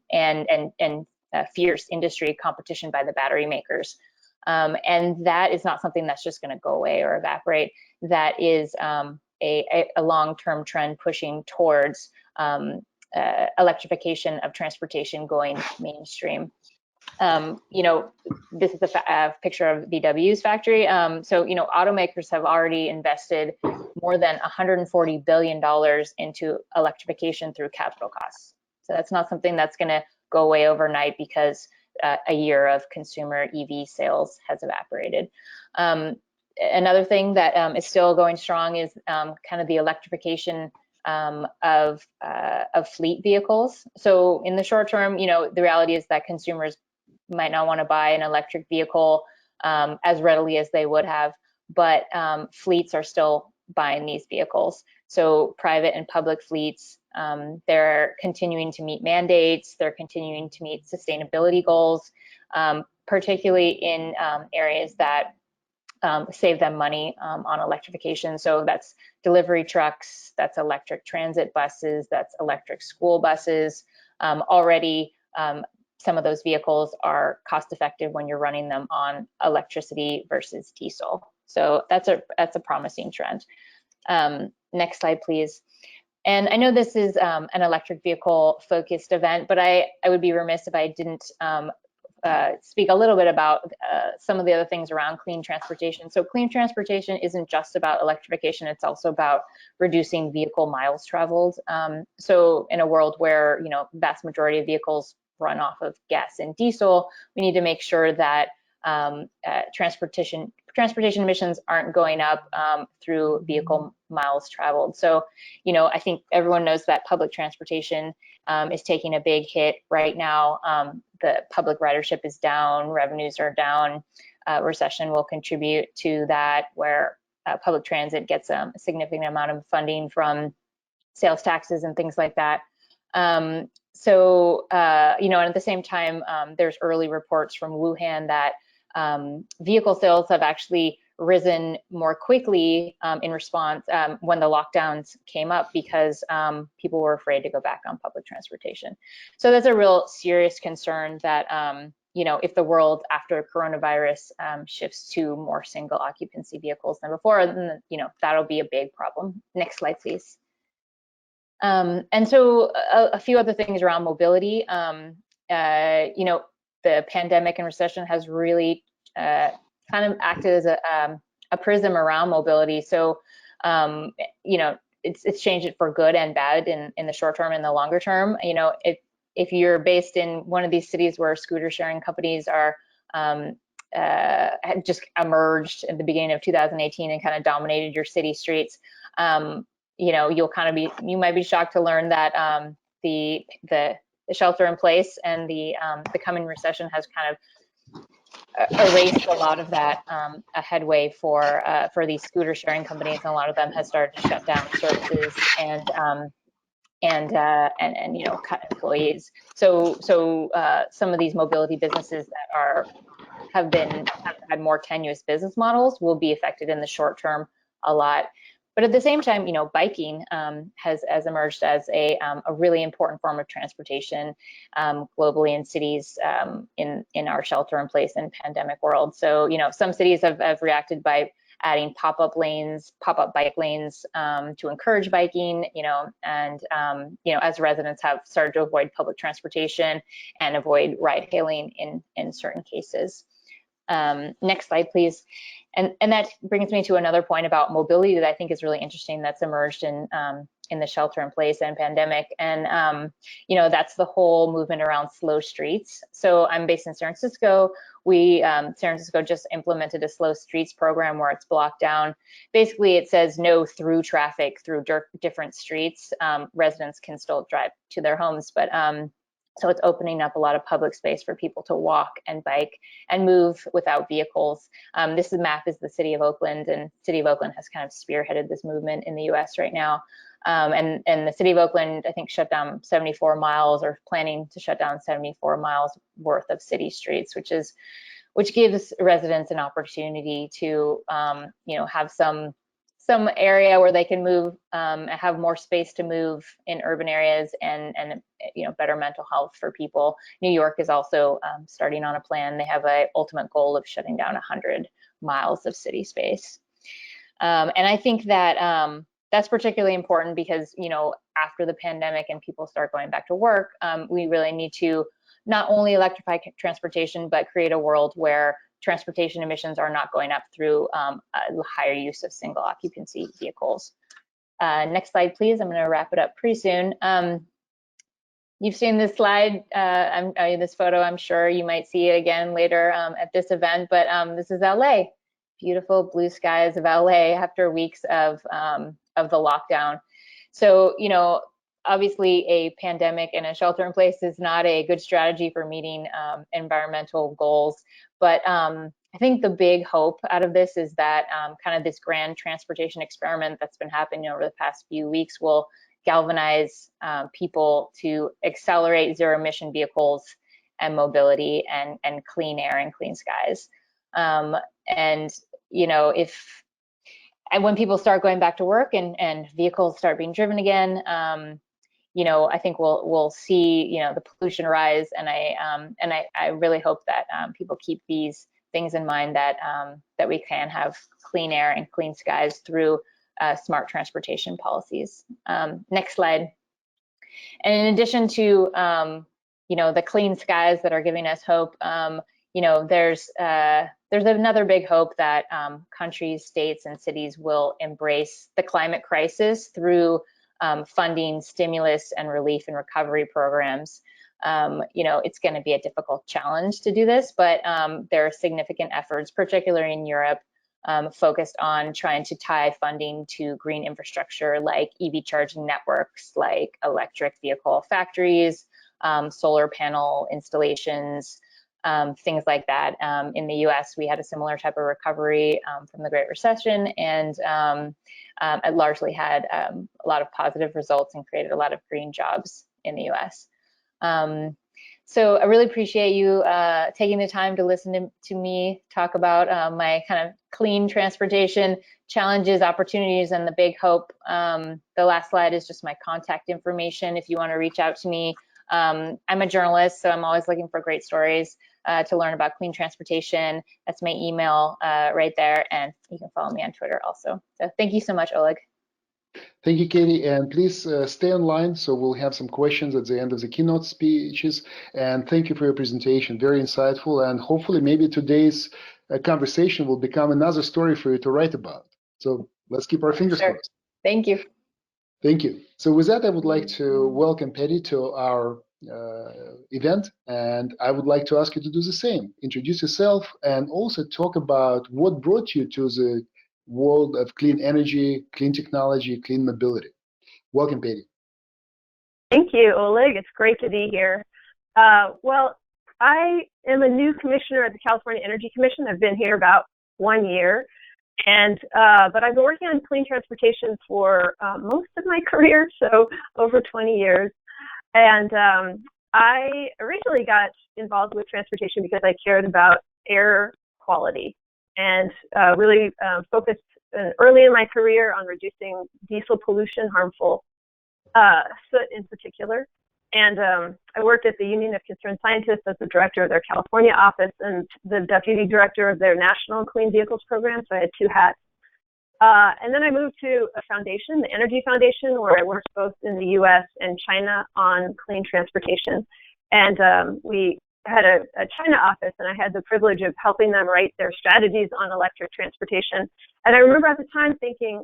fierce industry competition by the battery makers. And that is not something that's just going to go away or evaporate. That is a long-term trend pushing towards electrification of transportation going mainstream. This is a picture of VW's factory. So, automakers have already invested more than $140 billion into electrification through capital costs. So that's not something that's going to go away overnight because a year of consumer EV sales has evaporated. Another thing that is still going strong is kind of the electrification of fleet vehicles. So in the short term, the reality is that consumers might not want to buy an electric vehicle as readily as they would have, but fleets are still buying these vehicles. So private and public fleets, they're continuing to meet mandates, they're continuing to meet sustainability goals, particularly in areas that save them money on electrification. So that's delivery trucks, that's electric transit buses, that's electric school buses. Already, some of those vehicles are cost effective when you're running them on electricity versus diesel. So that's a promising trend. Next slide, please. And I know this is an electric vehicle focused event, but I would be remiss if I didn't speak a little bit about some of the other things around clean transportation. So clean transportation isn't just about electrification, it's also about reducing vehicle miles traveled. So in a world where, vast majority of vehicles run off of gas and diesel, we need to make sure that transportation emissions aren't going up through vehicle miles traveled. So, I think everyone knows that public transportation is taking a big hit right now. The public ridership is down, revenues are down. Recession will contribute to that, where public transit gets a significant amount of funding from sales taxes and things like that. And at the same time, there's early reports from Wuhan that vehicle sales have actually risen more quickly in response when the lockdowns came up, because people were afraid to go back on public transportation. So that's a real serious concern that, you know, if the world after coronavirus shifts to more single occupancy vehicles than before, then, you know, that'll be a big problem. Next slide, please. And so a few other things around mobility. You know, the pandemic and recession has really kind of acted as a prism around mobility. So, you know, it's changed it for good and bad in the short term and the longer term. You know, if you're based in one of these cities where scooter sharing companies are had just emerged at the beginning of 2018 and kind of dominated your city streets, you know, you might be shocked to learn that the shelter in place and the coming recession has kind of erased a lot of that a headway for these scooter sharing companies, and a lot of them has started to shut down services and you know, cut employees. So some of these mobility businesses that have had more tenuous business models will be affected in the short term a lot. But at the same time, you know, biking has emerged as a really important form of transportation globally in cities in our shelter-in-place and pandemic world. So, you know, some cities have reacted by adding pop-up bike lanes to encourage biking, you know, and you know, as residents have started to avoid public transportation and avoid ride-hailing in certain cases. Next slide, please. And that brings me to another point about mobility that I think is really interesting that's emerged in the shelter-in-place and pandemic. And, you know, that's the whole movement around slow streets. So I'm based in San Francisco. San Francisco just implemented a slow streets program where it's blocked down. Basically, it says no through traffic through different streets. Residents can still drive to their homes, but so it's opening up a lot of public space for people to walk and bike and move without vehicles. This map is the city of Oakland, and city of Oakland has kind of spearheaded this movement in the US right now. And the city of Oakland, I think, shut down 74 miles or planning to shut down 74 miles worth of city streets, which gives residents an opportunity to, you know, have some area where they can move, have more space to move in urban areas, and you know, better mental health for people. New York is also starting on a plan. They have an ultimate goal of shutting down 100 miles of city space. And I think that that's particularly important because, you know, after the pandemic and people start going back to work, we really need to not only electrify transportation, but create a world where transportation emissions are not going up through higher use of single occupancy vehicles. Next slide, please. I'm going to wrap it up pretty soon. You've seen this slide, this photo. I'm sure you might see it again later at this event, but this is LA. Beautiful blue skies of LA after weeks of the lockdown. So, you know, obviously a pandemic and a shelter in place is not a good strategy for meeting environmental goals. But I think the big hope out of this is that kind of this grand transportation experiment that's been happening over the past few weeks will galvanize people to accelerate zero emission vehicles and mobility and clean air and clean skies. And, you know, when people start going back to work and vehicles start being driven again, you know, I think we'll see, you know, the pollution rise, and I really hope that people keep these things in mind, that that we can have clean air and clean skies through smart transportation policies. Next slide. And in addition to you know, the clean skies that are giving us hope, you know, there's another big hope that countries, states, and cities will embrace the climate crisis through funding stimulus and relief and recovery programs. You know, it's going to be a difficult challenge to do this, but there are significant efforts, particularly in Europe, focused on trying to tie funding to green infrastructure like EV charging networks, like electric vehicle factories, solar panel installations, things like that. In the US, we had a similar type of recovery from the Great Recession, and it largely had a lot of positive results and created a lot of green jobs in the US. So I really appreciate you taking the time to listen to me talk about my kind of clean transportation challenges, opportunities, and the big hope. The last slide is just my contact information if you want to reach out to me. I'm a journalist, so I'm always looking for great stories to learn about clean transportation. That's my email right there, and you can follow me on Twitter also. So thank you so much, Oleg. Thank you, Katie, and please stay online, so we'll have some questions at the end of the keynote speeches. And thank you for your presentation, very insightful, and hopefully maybe today's conversation will become another story for you to write about. So let's keep our fingers crossed. Thank you. Thank you. So with that, I would like to welcome Patty to our event, and I would like to ask you to do the same. Introduce yourself and also talk about what brought you to the world of clean energy, clean technology, clean mobility. Welcome, Patty. Thank you, Oleg. It's great to be here. Well, I am a new commissioner at the California Energy Commission. I've been here about 1 year, and but I've been working on clean transportation for most of my career, so over 20 years. And I originally got involved with transportation because I cared about air quality and really focused early in my career on reducing diesel pollution, harmful soot in particular. And I worked at the Union of Concerned Scientists as the director of their California office and the deputy director of their National Clean Vehicles Program, so I had 2 hats. And then I moved to a foundation, the Energy Foundation, where I worked both in the US and China on clean transportation. And we had a China office, and I had the privilege of helping them write their strategies on electric transportation. And I remember at the time thinking,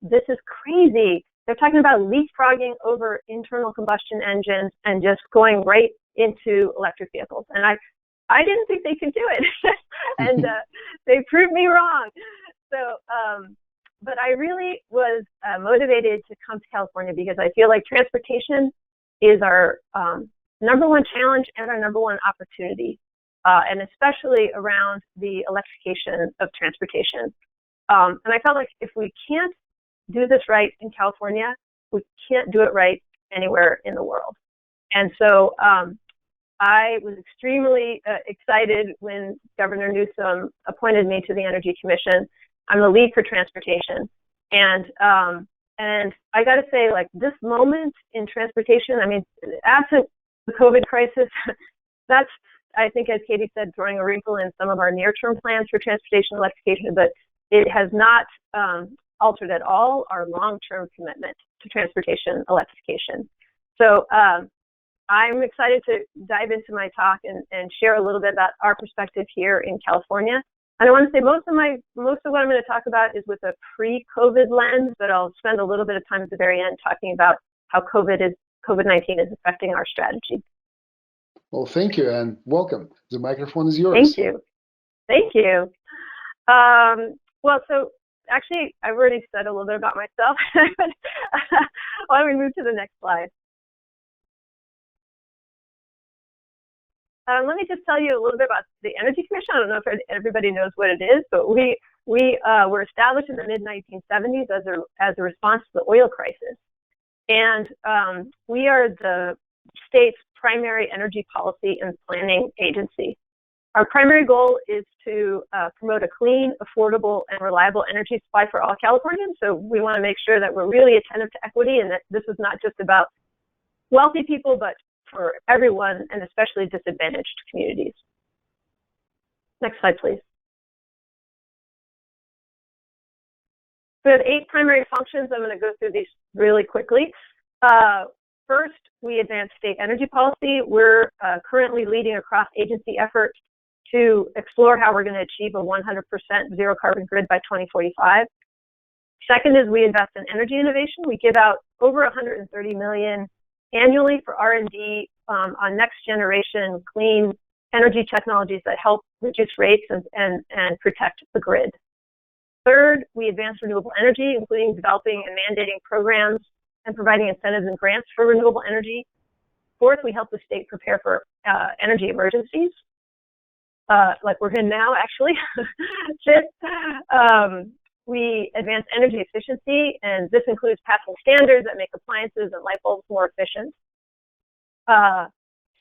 this is crazy. They're talking about leapfrogging over internal combustion engines and just going right into electric vehicles. And I didn't think they could do it. And they proved me wrong. So, but I really was motivated to come to California because I feel like transportation is our #1 challenge and our #1 opportunity, and especially around the electrification of transportation. And I felt like if we can't do this right in California, we can't do it right anywhere in the world. And so I was extremely excited when Governor Newsom appointed me to the Energy Commission. I'm the lead for transportation. And I got to say, like, this moment in transportation, I mean, absent the COVID crisis, that's, I think, as Katie said, throwing a wrinkle in some of our near-term plans for transportation electrification, but it has not altered at all our long-term commitment to transportation electrification. So I'm excited to dive into my talk and share a little bit about our perspective here in California. And I want to say most of what I'm going to talk about is with a pre-COVID lens, but I'll spend a little bit of time at the very end talking about how COVID-19 is affecting our strategy. Well, thank you and welcome. The microphone is yours. Thank you. Thank you. Well, so actually, I've already said a little bit about myself. Why don't we move to the next slide? Let me just tell you a little bit about the Energy Commission. I don't know if everybody knows what it is, but we were established in the mid-1970s as a response to the oil crisis. And we are the state's primary energy policy and planning agency. Our primary goal is to promote a clean, affordable, and reliable energy supply for all Californians. So we want to make sure that we're really attentive to equity and that this is not just about wealthy people, but for everyone, and especially disadvantaged communities. Next slide, please. We have 8 primary functions. I'm going to go through these really quickly. First, we advance state energy policy. We're currently leading a cross-agency effort to explore how we're going to achieve a 100% zero carbon grid by 2045. Second is we invest in energy innovation. We give out over $130 million annually for R&D on next generation clean energy technologies that help reduce rates and protect the grid. Third, we advance renewable energy, including developing and mandating programs and providing incentives and grants for renewable energy. Fourth, we help the state prepare for energy emergencies, like we're in now, actually. Fifth, we advance energy efficiency, and this includes passing standards that make appliances and light bulbs more efficient.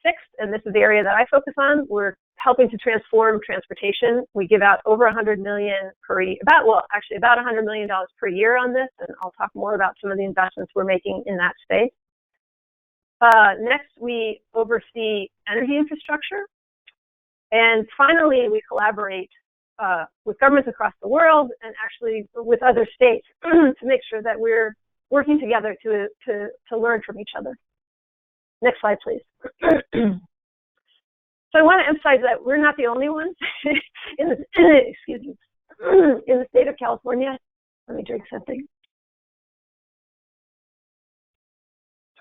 sixth, and this is the area that I focus on. We're helping to transform transportation. We give out over $100 million per year, about $100 million per year on this, and I'll talk more about some of the investments we're making in that space. Next, we oversee energy infrastructure. And finally, we collaborate with governments across the world and actually with other states to make sure that we're working together to learn from each other. Next slide, please. So I want to emphasize that we're not the only ones in the, excuse me, in the state of California. Let me drink something.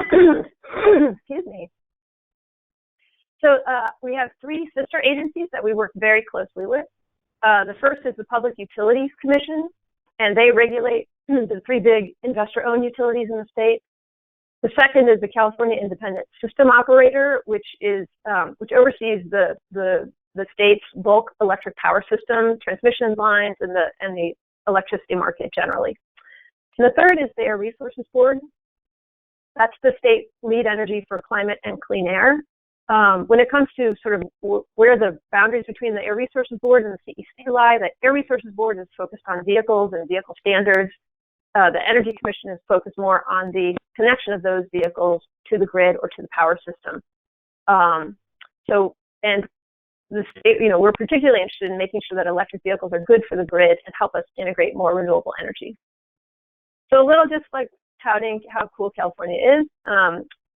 Excuse me. So we have three sister agencies that we work very closely with. The first is the Public Utilities Commission, and they regulate the three big investor-owned utilities in the state. The second is the California Independent System Operator, which oversees the state's bulk electric power system, transmission lines, and the electricity market generally. And the third is the Air Resources Board. That's the state lead energy for climate and clean air. When it comes to sort of where the boundaries between the Air Resources Board and the CEC lie, the Air Resources Board is focused on vehicles and vehicle standards. The Energy Commission is focused more on the connection of those vehicles to the grid or to the power system. And the state, we're particularly interested in making sure that electric vehicles are good for the grid and help us integrate more renewable energy. So a little just like touting how cool California is.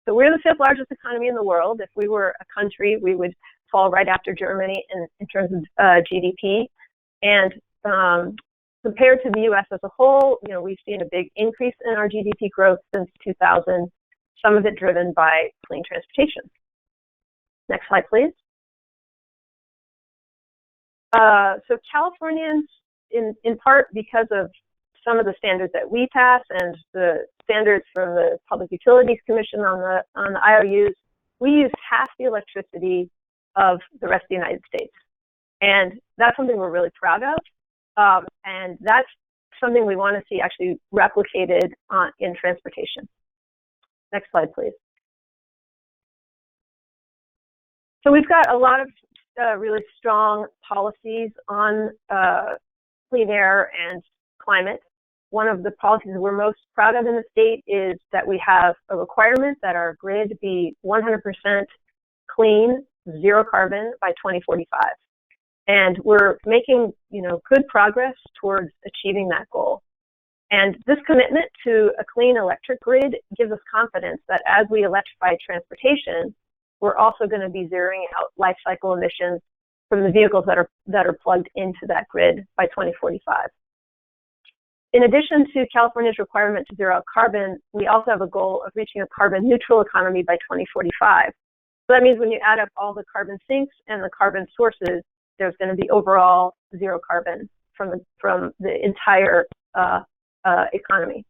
So we're the fifth largest economy in the world. If we were a country, we would fall right after Germany in terms of GDP. And compared to the U.S. as a whole, we've seen a big increase in our GDP growth since 2000, some of it driven by clean transportation. Next slide, please. So Californians, in part because of some of the standards that we pass and the standards from the Public Utilities Commission on the IOUs, we use half the electricity of the rest of the United States. And that's something we're really proud of. And that's something we want to see actually replicated in transportation. Next slide, please. So we've got a lot of really strong policies on clean air and climate. One of the policies we're most proud of in the state is that we have a requirement that our grid be 100% clean, zero carbon by 2045. And we're making, good progress towards achieving that goal. And this commitment to a clean electric grid gives us confidence that as we electrify transportation, we're also going to be zeroing out life cycle emissions from the vehicles that are plugged into that grid by 2045. In addition to California's requirement to zero out carbon, we also have a goal of reaching a carbon neutral economy by 2045. So that means when you add up all the carbon sinks and the carbon sources, there's going to be overall zero carbon from the entire economy.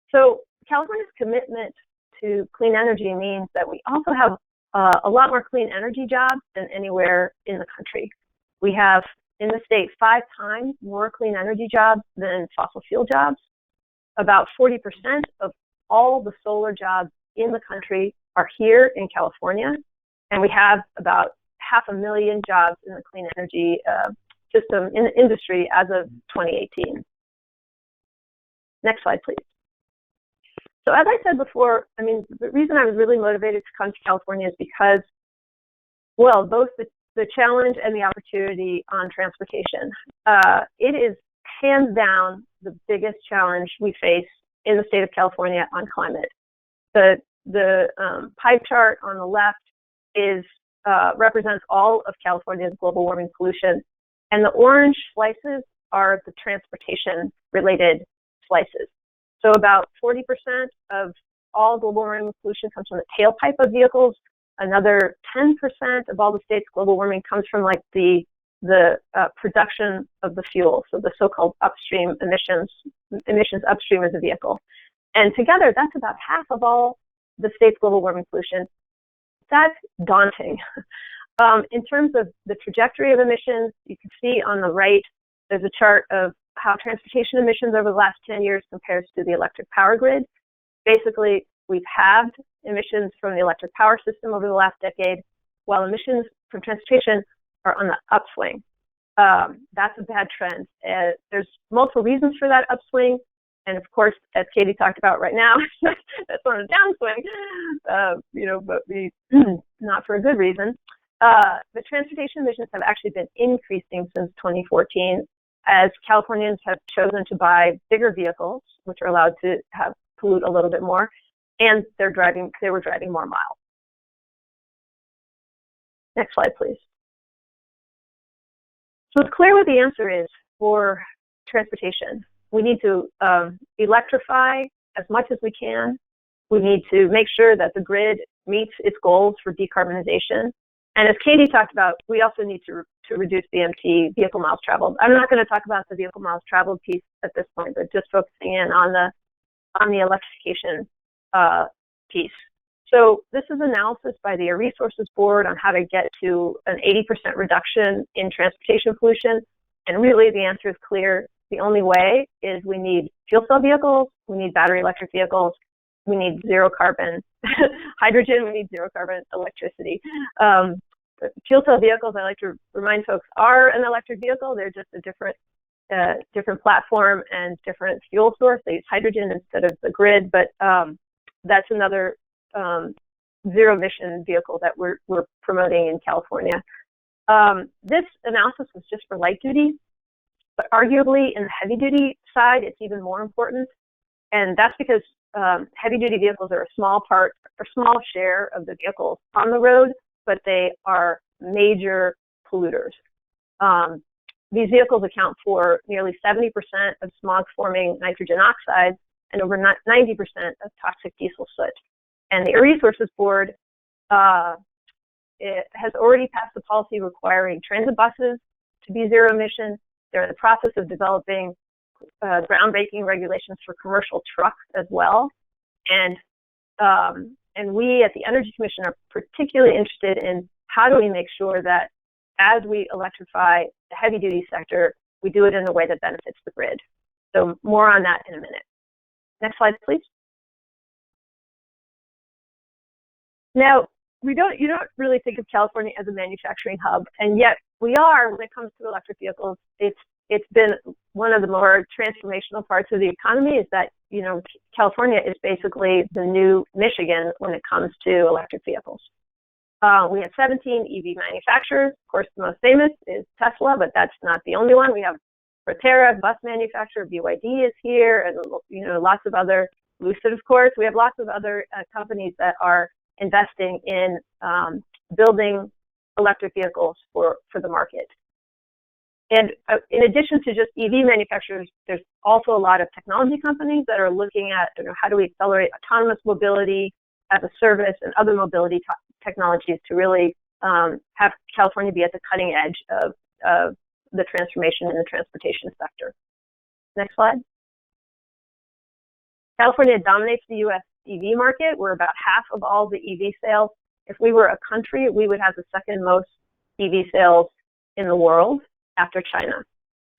So California's commitment to clean energy means that we also have a lot more clean energy jobs than anywhere in the country. We have in the state 5 times more clean energy jobs than fossil fuel jobs. About 40% of all the solar jobs in the country are here in California, and we have about 500,000 jobs in the clean energy system in the industry as of 2018. Next slide, please. So as I said before, the reason I was really motivated to come to California is because, well, both the challenge and the opportunity on transportation. It is hands down the biggest challenge we face in the state of California on climate. The pie chart on the left represents all of California's global warming pollution, and the orange slices are the transportation-related slices. So about 40% of all global warming pollution comes from the tailpipe of vehicles. Another 10% of all the state's global warming comes from the production of the fuel, so the so-called upstream emissions upstream of the vehicle. And together, that's about half of all the state's global warming pollution. That's daunting. In terms of the trajectory of emissions, you can see on the right, there's a chart of how transportation emissions over the last 10 years compares to the electric power grid. Basically, we've halved emissions from the electric power system over the last decade, while emissions from transportation are on the upswing. That's a bad trend. There's multiple reasons for that upswing. And of course, as Katie talked about right now, that's on a downswing, but not for a good reason. The transportation emissions have actually been increasing since 2014 as Californians have chosen to buy bigger vehicles, which are allowed to pollute a little bit more, and they were driving more miles. Next slide, please. So it's clear what the answer is for transportation. We need to electrify as much as we can. We need to make sure that the grid meets its goals for decarbonization. And as Katie talked about, we also need to reduce the empty vehicle miles traveled. I'm not going to talk about the vehicle miles traveled piece at this point, but just focusing in on the electrification piece. So this is analysis by the Air Resources Board on how to get to an 80% reduction in transportation pollution. And really the answer is clear. The only way is we need fuel cell vehicles, we need battery electric vehicles, we need zero carbon hydrogen, we need zero carbon electricity. Fuel cell vehicles, I like to remind folks, are an electric vehicle. They're just a different platform and different fuel source. They use hydrogen instead of the grid, but that's another zero emission vehicle that we're promoting in California. This analysis was just for light duty, but arguably in the heavy duty side, it's even more important. And that's because heavy duty vehicles are a small share of the vehicles on the road, but they are major polluters. These vehicles account for nearly 70% of smog-forming nitrogen oxides and over 90% of toxic diesel soot. And the Air Resources Board it has already passed a policy requiring transit buses to be zero emission. They're in the process of developing groundbreaking regulations for commercial trucks as well. And we at the Energy Commission are particularly interested in how do we make sure that as we electrify the heavy duty sector, we do it in a way that benefits the grid. So more on that in a minute. Next slide, please. Now, you don't really think of California as a manufacturing hub, and yet we are when it comes to electric vehicles. It's been one of the more transformational parts of the economy is that, California is basically the new Michigan when it comes to electric vehicles. We have 17 EV manufacturers. Of course, the most famous is Tesla, but that's not the only one. We have Proterra, bus manufacturer, BYD is here, and lots of other, Lucid, of course. We have lots of other companies that are investing in building electric vehicles for the market. And in addition to just EV manufacturers, there's also a lot of technology companies that are looking at how do we accelerate autonomous mobility as a service and other mobility technologies to really have California be at the cutting edge of the transformation in the transportation sector. Next slide. California dominates the U.S. EV market. We're about half of all the EV sales. If we were a country, we would have the second most EV sales in the world after China.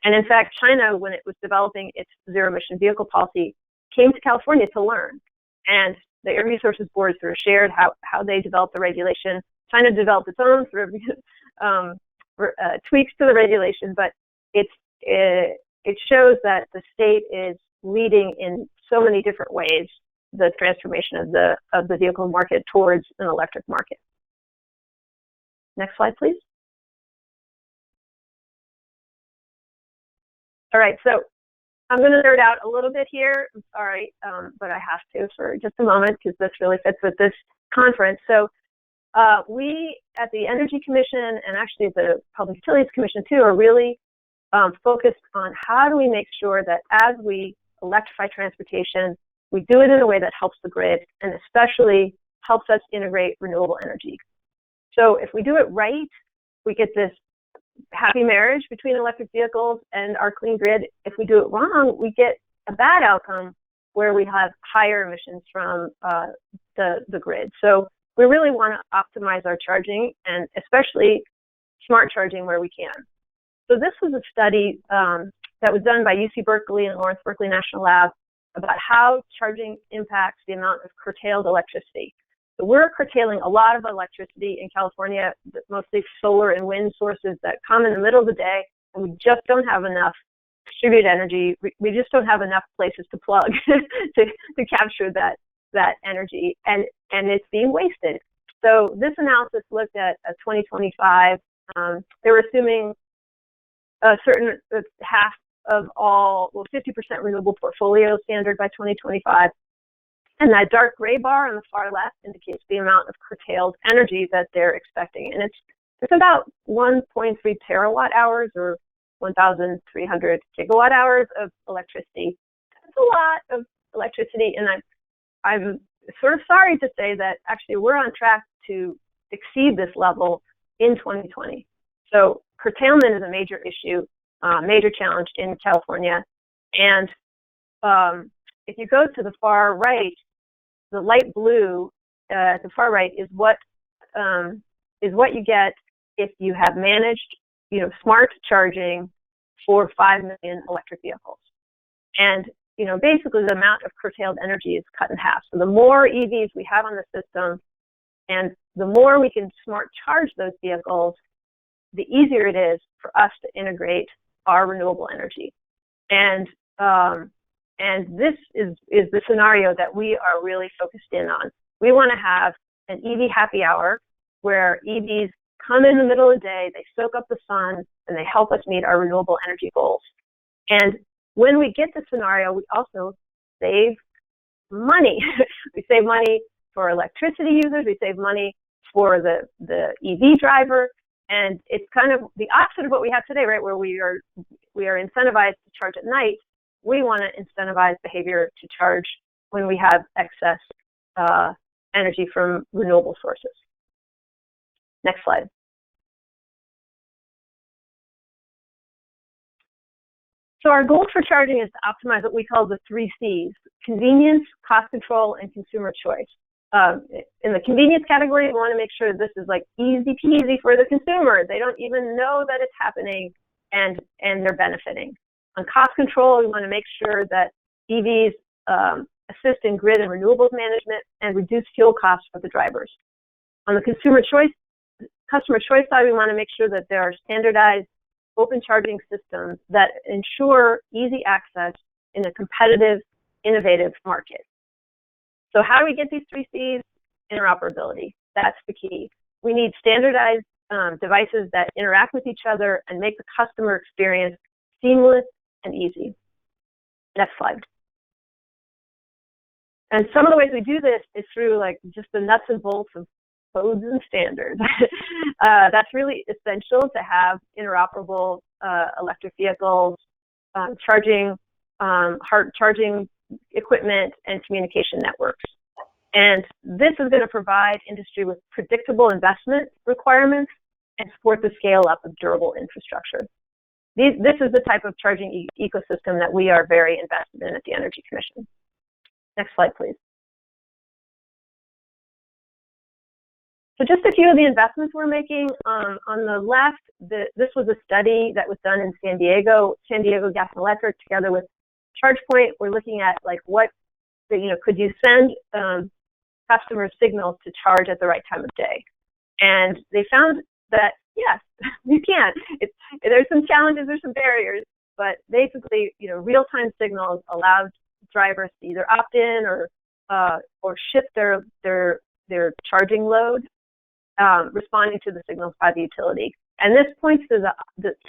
And in fact, China, when it was developing its zero-emission vehicle policy, came to California to learn. And the Air Resources Board sort of shared how they developed the regulation. China developed its own sort of tweaks to the regulation, but it shows that the state is leading in so many different ways the transformation of the vehicle market towards an electric market. Next slide, please. All right, so I'm going to nerd out a little bit here. I'm sorry, but I have to for just a moment because this really fits with this conference. So we at the Energy Commission and actually the Public Utilities Commission too are really focused on how do we make sure that as we electrify transportation, we do it in a way that helps the grid and especially helps us integrate renewable energy. So if we do it right, we get this happy marriage between electric vehicles and our clean grid. If we do it wrong, we get a bad outcome where we have higher emissions from the grid. So we really want to optimize our charging and especially smart charging where we can. So this was a study that was done by UC Berkeley and Lawrence Berkeley National Lab about how charging impacts the amount of curtailed electricity. So we're curtailing a lot of electricity in California, mostly solar and wind sources that come in the middle of the day, and we just don't have enough distributed energy. We just don't have enough places to plug to capture that energy, and it's being wasted. So this analysis looked at 2025. They were assuming a certain half of all, 50% renewable portfolio standard by 2025. And that dark gray bar on the far left indicates the amount of curtailed energy that they're expecting. And it's about 1.3 terawatt hours, or 1,300 gigawatt hours of electricity. That's a lot of electricity, and I'm sort of sorry to say that actually we're on track to exceed this level in 2020. So curtailment is a major issue, major challenge in California. And if you go to the far right, the light blue at the far right is what you get if you have managed, smart charging for 5 million electric vehicles. And basically the amount of curtailed energy is cut in half. So the more EVs we have on the system, and the more we can smart charge those vehicles, the easier it is for us to integrate our renewable energy. And this is the scenario that we are really focused in on. We want to have an EV happy hour where EVs come in the middle of the day, they soak up the sun, and they help us meet our renewable energy goals. And when we get this scenario, we also save money. We save money for electricity users, we save money for the EV driver, and it's kind of the opposite of what we have today, right, where we are incentivized to charge at night. We want to incentivize behavior to charge when we have excess energy from renewable sources. Next slide. So our goal for charging is to optimize what we call the 3 C's: convenience, cost control, and consumer choice. In the convenience category, we want to make sure this is like easy peasy for the consumer. They don't even know that it's happening, and they're benefiting. On cost control, we want to make sure that EVs assist in grid and renewables management and reduce fuel costs for the drivers. On the customer choice side, we want to make sure that there are standardized open charging systems that ensure easy access in a competitive, innovative market. So how do we get these 3 C's? Interoperability. That's the key. We need standardized devices that interact with each other and make the customer experience seamless and easy. Next slide. And some of the ways we do this is through just the nuts and bolts of codes and standards. That's really essential to have interoperable electric vehicles, charging equipment, and communication networks. And this is going to provide industry with predictable investment requirements and support the scale up of durable infrastructure. This is the type of charging ecosystem that we are very invested in at the Energy Commission. Next slide, please. So just a few of the investments we're making. On the left, this was a study that was done in San Diego Gas and Electric, together with ChargePoint. We're looking at could you send customers signals to charge at the right time of day? And they found that yes, you can. There's some challenges, there's some barriers, but basically, real-time signals allow drivers to either opt in or shift their charging load, responding to the signals by the utility. And this points to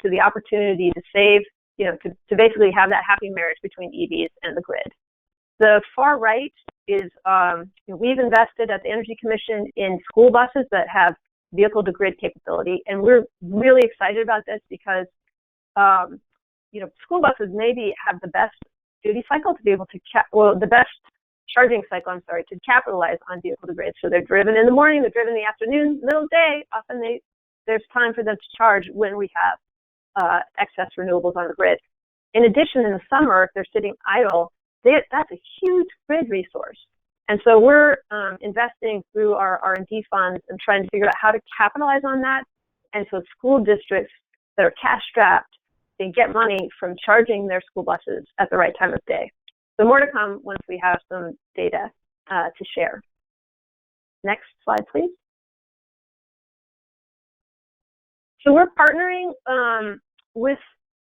the opportunity to save, to basically have that happy marriage between EVs and the grid. The far right is we've invested at the Energy Commission in school buses that have vehicle-to-grid capability, and we're really excited about this because school buses maybe have the best duty cycle to be able to the best charging cycle, to capitalize on vehicle-to-grid. So they're driven in the morning, they're driven in the afternoon, middle of the day. Often there's time for them to charge when we have excess renewables on the grid. In addition, in the summer, if they're sitting idle, that's a huge grid resource. And so we're investing through our R&D funds and trying to figure out how to capitalize on that. And so school districts that are cash strapped can get money from charging their school buses at the right time of day. So more to come once we have some data to share. Next slide, please. So we're partnering with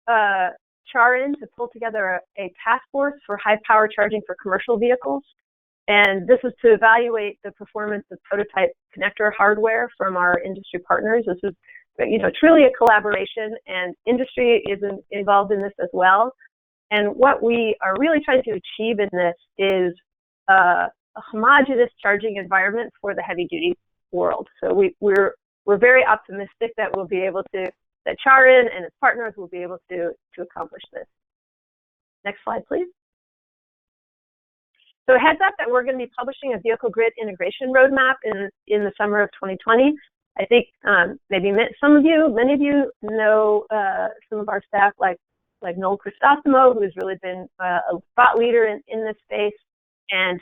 CharIN to pull together a task force for high power charging for commercial vehicles. And this is to evaluate the performance of prototype connector hardware from our industry partners. This is, truly a collaboration, and industry is involved in this as well. And what we are really trying to achieve in this is a homogeneous charging environment for the heavy duty world. So we're very optimistic that we'll be able to, that CharIN and its partners will be able to accomplish this. Next slide, please. So a heads up that we're going to be publishing a vehicle grid integration roadmap in the summer of 2020. I think maybe many of you know some of our staff like Noel Cristostomo, who's really been a thought leader in this space. And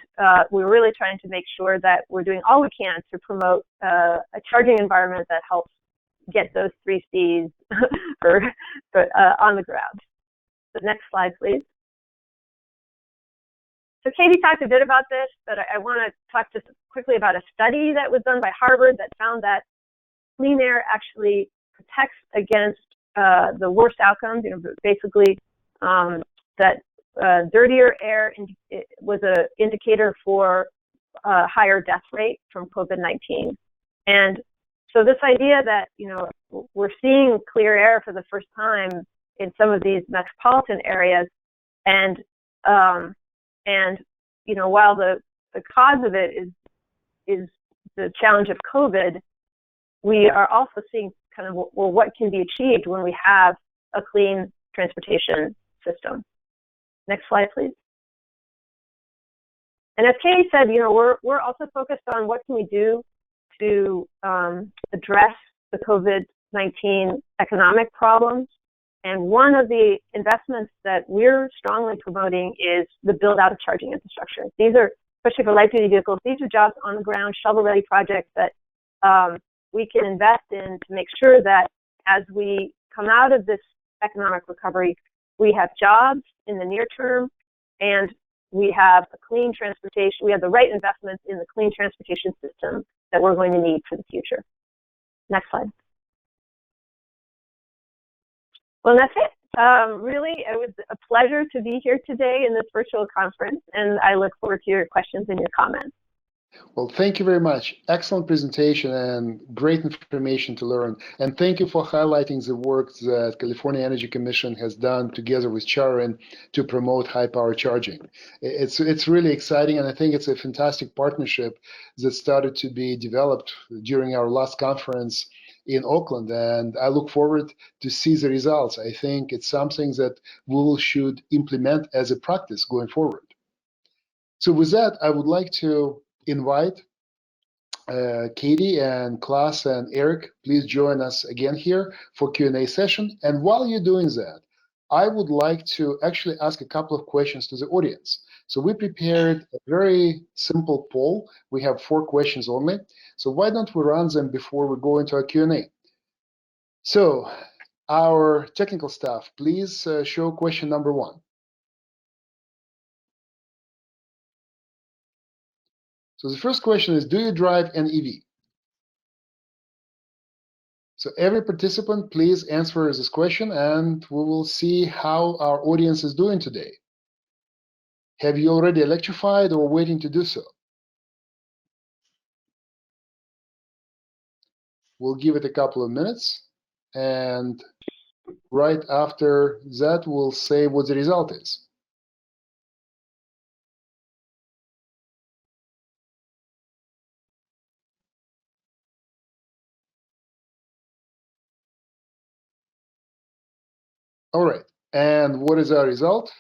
we're really trying to make sure that we're doing all we can to promote a charging environment that helps get those 3 C's on the ground. So next slide, please. So Katie talked a bit about this, but I want to talk just quickly about a study that was done by Harvard that found that clean air actually protects against the worst outcomes. Basically that dirtier air was an indicator for a higher death rate from COVID-19. And so this idea that, we're seeing clear air for the first time in some of these metropolitan areas, and while the cause of it is the challenge of COVID, we are also seeing kind of, well, what can be achieved when we have a clean transportation system. Next slide, please. And as Katie said, we're also focused on what can we do to address the COVID-19 economic problems. And one of the investments that we're strongly promoting is the build out of charging infrastructure. These are, especially for light duty vehicles, these are jobs on the ground, shovel ready projects that we can invest in to make sure that as we come out of this economic recovery, we have jobs in the near term, and we have a clean transportation, we have the right investments in the clean transportation system that we're going to need for the future. Next slide. Well, that's it. Really, it was a pleasure to be here today in this virtual conference, and I look forward to your questions and your comments. Well, thank you very much. Excellent presentation and great information to learn. And thank you for highlighting the work that California Energy Commission has done together with CharIN to promote high power charging. It's really exciting, and I think it's a fantastic partnership that started to be developed during our last conference in Oakland, and I look forward to see the results. I think it's something that we should implement as a practice going forward. So with that, I would like to invite Katie and Klaas and Eric, please join us again here for Q&A session. And while you're doing that, I would like to actually ask a couple of questions to the audience. So we prepared a very simple poll. We have 4 questions only. So why don't we run them before we go into our Q&A? So our technical staff, please show question number 1. So the first question is, do you drive an EV? So every participant, please answer this question, and we will see how our audience is doing today. Have you already electrified or waiting to do so? We'll give it a couple of minutes, and right after that, we'll say what the result is. All right, and what is our result?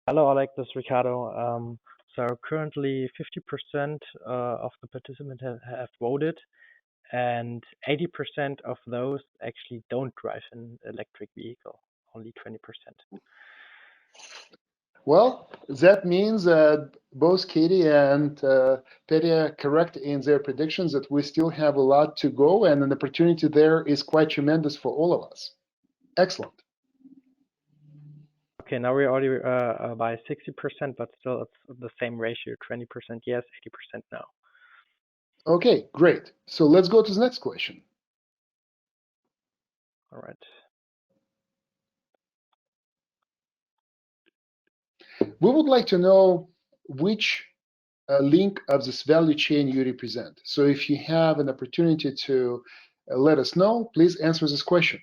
Hello, Oleg, this is Ricardo. So currently 50% of the participants have voted, and 80% of those actually don't drive an electric vehicle, only 20%. Well, that means that both Katie and Petty are correct in their predictions that we still have a lot to go, and an opportunity there is quite tremendous for all of us. Excellent. Okay, now we're already by 60%, but still it's the same ratio, 20% yes, 80% no. Okay, great. So let's go to the next question. All right. We would like to know which link of this value chain you represent. So if you have an opportunity to let us know, please answer this question.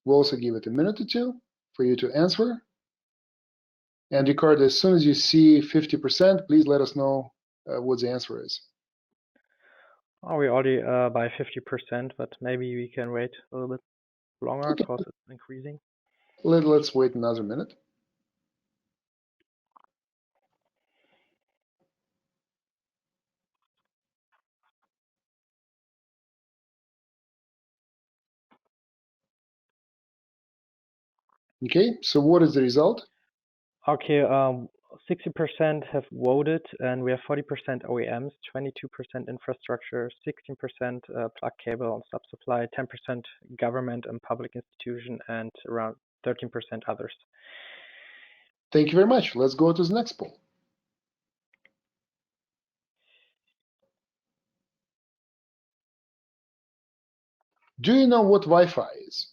We'll also give it a minute or two for you to answer. And Ricardo, as soon as you see 50%, please let us know what the answer is. Oh, we're already by 50%, but maybe we can wait a little bit longer because it's increasing. Let's wait another minute. Okay, so what is the result? Okay, 60% have voted, and we have 40% OEMs, 22% infrastructure, 16% plug cable and sub-supply, 10% government and public institution, and around 13% others. Thank you very much. Let's go to the next poll. Do you know what Wi-Fi is?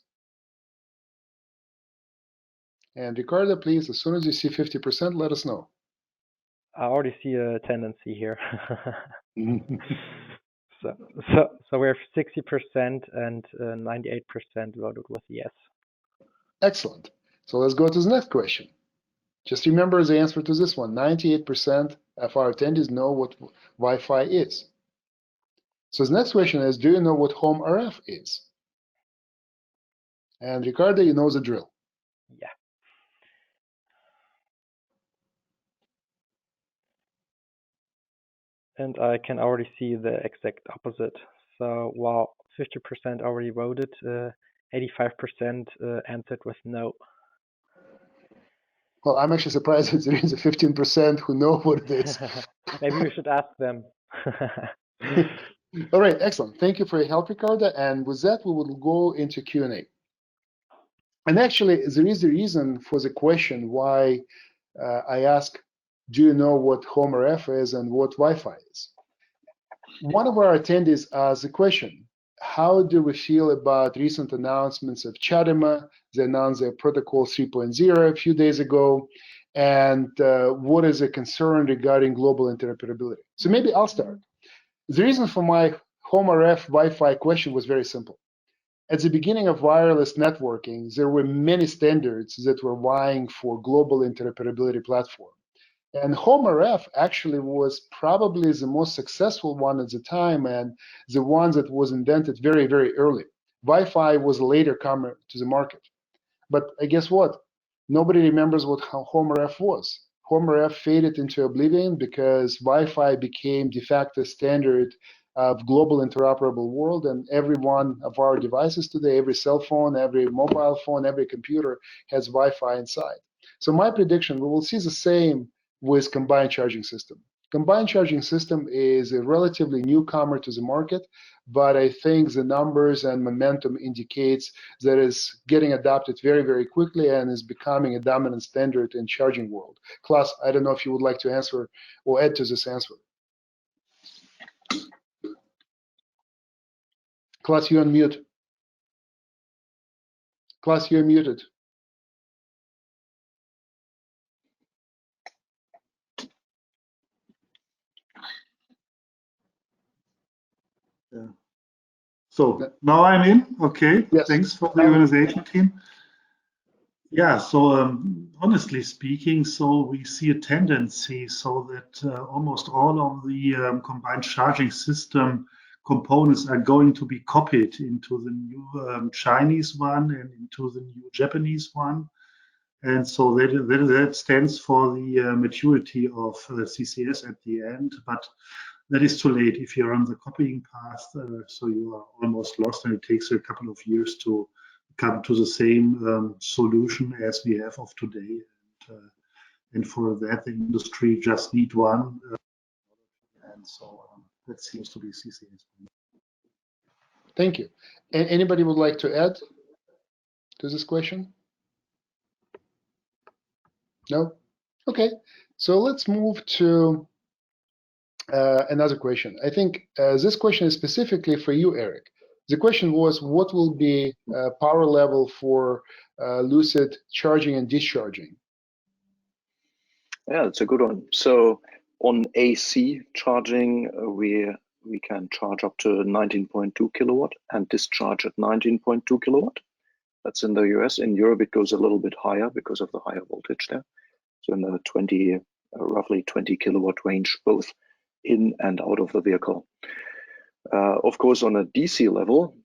And Ricardo, please, as soon as you see 50%, let us know. I already see a tendency here. So we have 60% and 98% voted with yes. Excellent. So let's go to the next question. Just remember the answer to this one. 98% of our attendees know what Wi-Fi is. So the next question is, do you know what home RF is? And Ricardo, you know the drill. Yeah. And I can already see the exact opposite. So while 50% already voted, 85% answered with no. Well, I'm actually surprised that there is a 15% who know what it is. Maybe we should ask them. All right, excellent. Thank you for your help, Ricardo. And with that, we will go into Q&A. And actually, there is a reason for the question why I ask, do you know what home RF is and what Wi-Fi is? One of our attendees asked the question, how do we feel about recent announcements of CharIN? They announced their protocol 3.0 a few days ago. And what is a concern regarding global interoperability? So maybe I'll start. The reason for my home RF Wi-Fi question was very simple. At the beginning of wireless networking, there were many standards that were vying for global interoperability platform. And home RF actually was probably the most successful one at the time and the one that was invented very, very early. Wi-Fi was a later comer to the market. But guess what? Nobody remembers what home RF was. Home RF faded into oblivion because Wi-Fi became de facto standard of global interoperable world, and every one of our devices today, every cell phone, every mobile phone, every computer has Wi-Fi inside. So my prediction, we will see the same with combined charging system. Combined charging system is a relatively newcomer to the market, but I think the numbers and momentum indicates that it's getting adopted very, very quickly and is becoming a dominant standard in charging world. Klaus, I don't know if you would like to answer or add to this answer. Klaus, you're on mute. Klaus, you're muted. Yeah. So now I'm in. Okay. Yes. Thanks for the organization team. Yeah. So honestly speaking, so we see a tendency so that almost all of the combined charging system components are going to be copied into the new Chinese one and into the new Japanese one. And so that stands for the maturity of CCS at the end. But that is too late if you're on the copying path. So you are almost lost, and it takes a couple of years to come to the same solution as we have of today. And for that, the industry just need one. And so that seems to be CCS. Thank you. Anybody would like to add to this question? No? Okay, so let's move to another question. I think this question is specifically for you, Eric. The question was, what will be power level for Lucid charging and discharging? Yeah, that's a good one. So on AC charging, we can charge up to 19.2 kilowatt and discharge at 19.2 kilowatt. That's in the US. In Europe, it goes a little bit higher because of the higher voltage there. So in the roughly 20 kilowatt range, both in and out of the vehicle. Of course, on a DC level,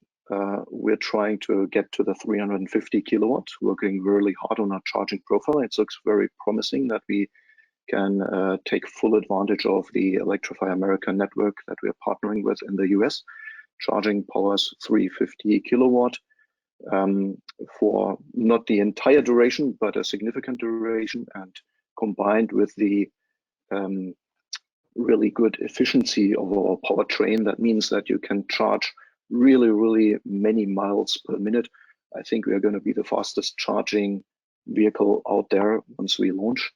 we're trying to get to the 350 kilowatt, working really hard on our charging profile. It looks very promising that we can take full advantage of the Electrify America network that we're partnering with in the US. Charging powers 350 kilowatt for not the entire duration, but a significant duration, and combined with the really good efficiency of our powertrain, that means that you can charge really many miles per minute. I think we are going to be the fastest charging vehicle out there once we launch,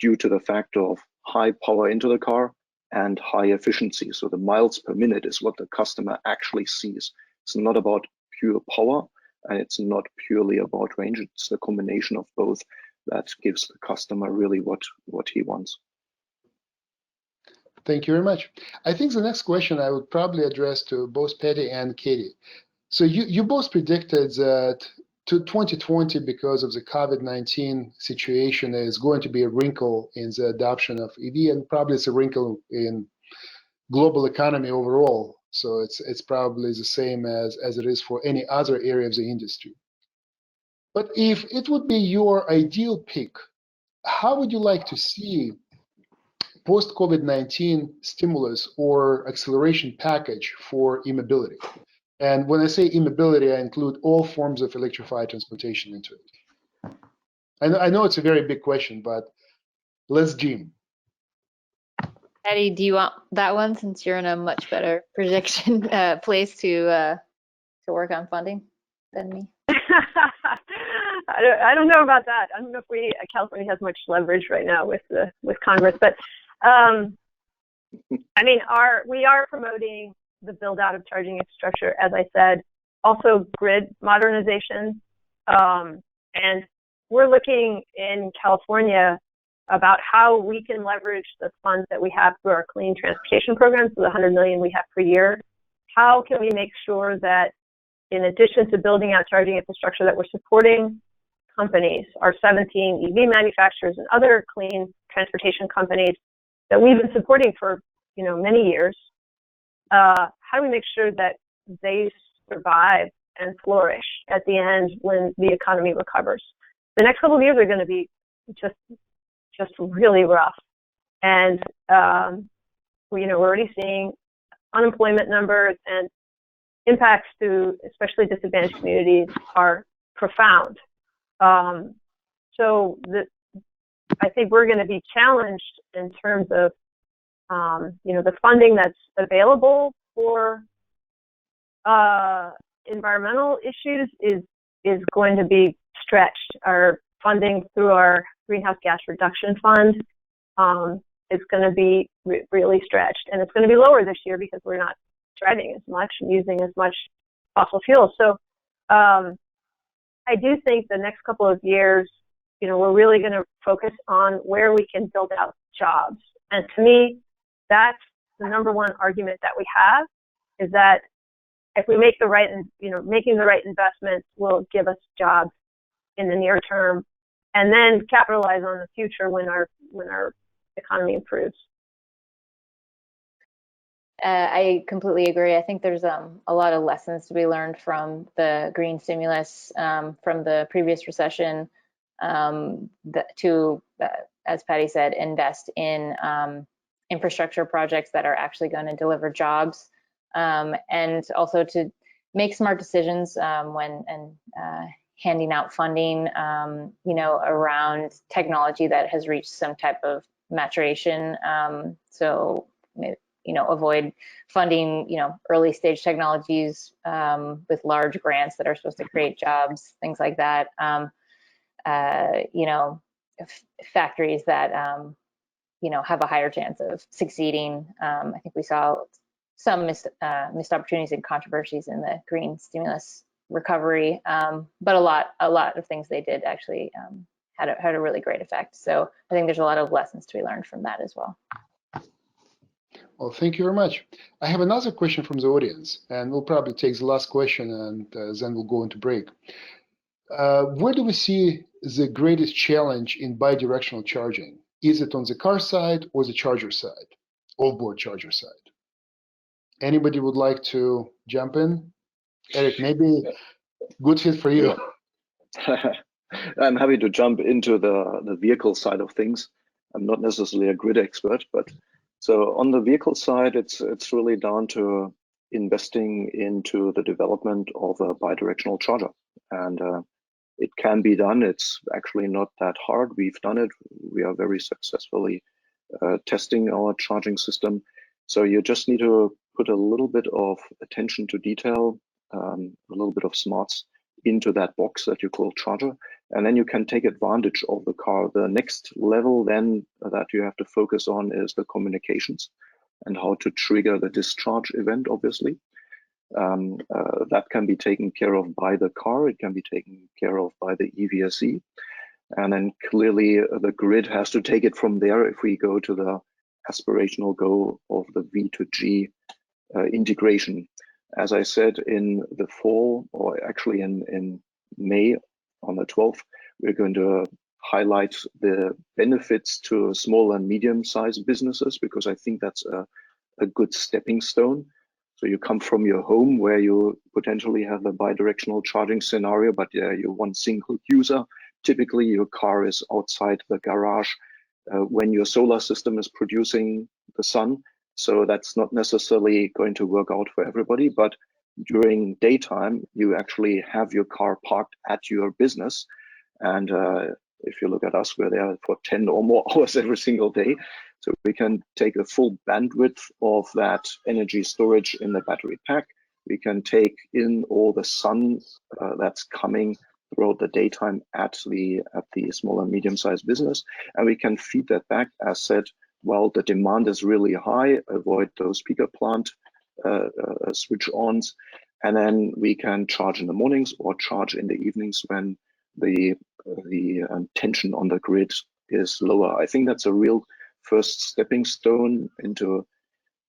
due to the fact of high power into the car and high efficiency. So the miles per minute is what the customer actually sees. It's not about pure power, and it's not purely about range. It's the combination of both that gives the customer really what he wants. Thank you very much. I think the next question I would probably address to both Patty and Katie. So you both predicted that to 2020, because of the COVID-19 situation, is going to be a wrinkle in the adoption of EV, and probably it's a wrinkle in global economy overall. So it's probably the same as it is for any other area of the industry. But if it would be your ideal pick, how would you like to see post-COVID-19 stimulus or acceleration package for e-mobility? And when I say e-mobility, I include all forms of electrified transportation into it. I know it's a very big question, but let's dream. Patty, do you want that one, since you're in a much better prediction place to work on funding than me? I don't know about that. I don't know if California has much leverage right now with Congress, but I mean, we are promoting the build out of charging infrastructure, as I said, also grid modernization, and we're looking in California about how we can leverage the funds that we have through our clean transportation programs, so the $100 million we have per year. How can we make sure that, in addition to building out charging infrastructure, that we're supporting companies, our 17 EV manufacturers and other clean transportation companies that we've been supporting for many years? How do we make sure that they survive and flourish at the end when the economy recovers? The next couple of years are going to be just really rough, and we're already seeing unemployment numbers and impacts to especially disadvantaged communities are profound. So I think we're going to be challenged in terms of the funding that's available for environmental issues is going to be stretched. Our funding through our greenhouse gas reduction fund is going to be really stretched, and it's going to be lower this year because we're not driving as much and using as much fossil fuel. So I do think the next couple of years, we're really going to focus on where we can build out jobs. And to me, that's the number one argument that we have, is that if we make making the right investments will give us jobs in the near term, and then capitalize on the future when our economy improves. I completely agree. I think there's a lot of lessons to be learned from the green stimulus from the previous recession to, as Patty said, invest in infrastructure projects that are actually going to deliver jobs, and also to make smart decisions when handing out funding, around technology that has reached some type of maturation. So avoid funding, early stage technologies with large grants that are supposed to create jobs, things like that. Factories that, have a higher chance of succeeding. I think we saw some missed opportunities and controversies in the green stimulus recovery, but a lot of things they did actually had a really great effect. So I think there's a lot of lessons to be learned from that as well. Well, thank you very much. I have another question from the audience, and we'll probably take the last question, and then we'll go into break. Where do we see the greatest challenge in bi-directional charging? Is it on the car side or the charger side, all-board charger side? Anybody would like to jump in? Eric, maybe good fit for you. I'm happy to jump into the vehicle side of things. I'm not necessarily a grid expert, but so on the vehicle side, it's really down to investing into the development of a bi-directional charger. And it can be done. It's actually not that hard. We've done it. We are very successfully testing our charging system. So you just need to put a little bit of attention to detail, a little bit of smarts into that box that you call charger, and then you can take advantage of the car. The next level then that you have to focus on is the communications and how to trigger the discharge event, obviously. That can be taken care of by the car. It can be taken care of by the EVSE. And then clearly the grid has to take it from there if we go to the aspirational goal of the V2G integration. As I said, in the fall, or actually in May on the 12th, we're going to highlight the benefits to small and medium-sized businesses, because I think that's a good stepping stone. So you come from your home where you potentially have a bi-directional charging scenario, but you're one single user. Typically, your car is outside the garage when your solar system is producing the sun. So that's not necessarily going to work out for everybody, but during daytime, you actually have your car parked at your business. And if you look at us, we're there for 10 or more hours every single day. So we can take a full bandwidth of that energy storage in the battery pack. We can take in all the sun that's coming throughout the daytime at the small and medium-sized business, and we can feed that back. As said, while the demand is really high, avoid those peaker plant switch-ons, and then we can charge in the mornings or charge in the evenings when the tension on the grid is lower. I think that's a real first stepping stone into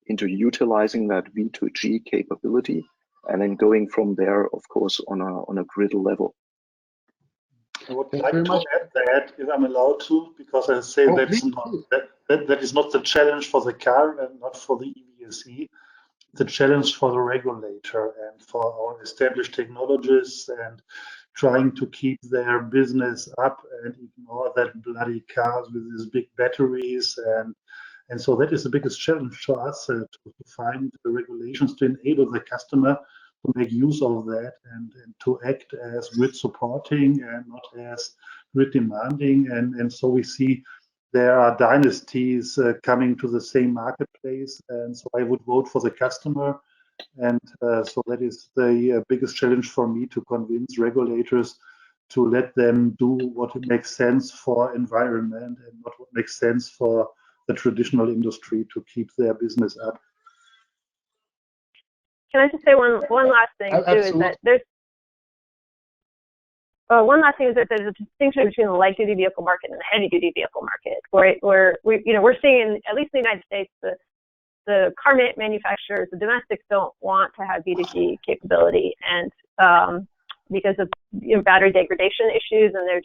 utilizing that V2G capability, and then going from there, of course, on a grid level. I would like to add that, if I'm allowed to, because I say that is not the challenge for the car and not for the EVSE. The challenge for the regulator and for our established technologists, and trying to keep their business up and ignore that bloody cars with these big batteries. And so that is the biggest challenge to us, to find the regulations to enable the customer to make use of that and to act as grid supporting and not as grid demanding. And so we see there are dynasties coming to the same marketplace. And so I would vote for the customer. And so that is the biggest challenge for me, to convince regulators to let them do what makes sense for environment and not what makes sense for the traditional industry to keep their business up. Can I just say one last thing too? Absolutely. Is that there's one last thing is that there's a distinction between the light duty vehicle market and the heavy duty vehicle market, where we're seeing, at least in the United States, the car manufacturers, the domestics, don't want to have V2G capability, and because of battery degradation issues, and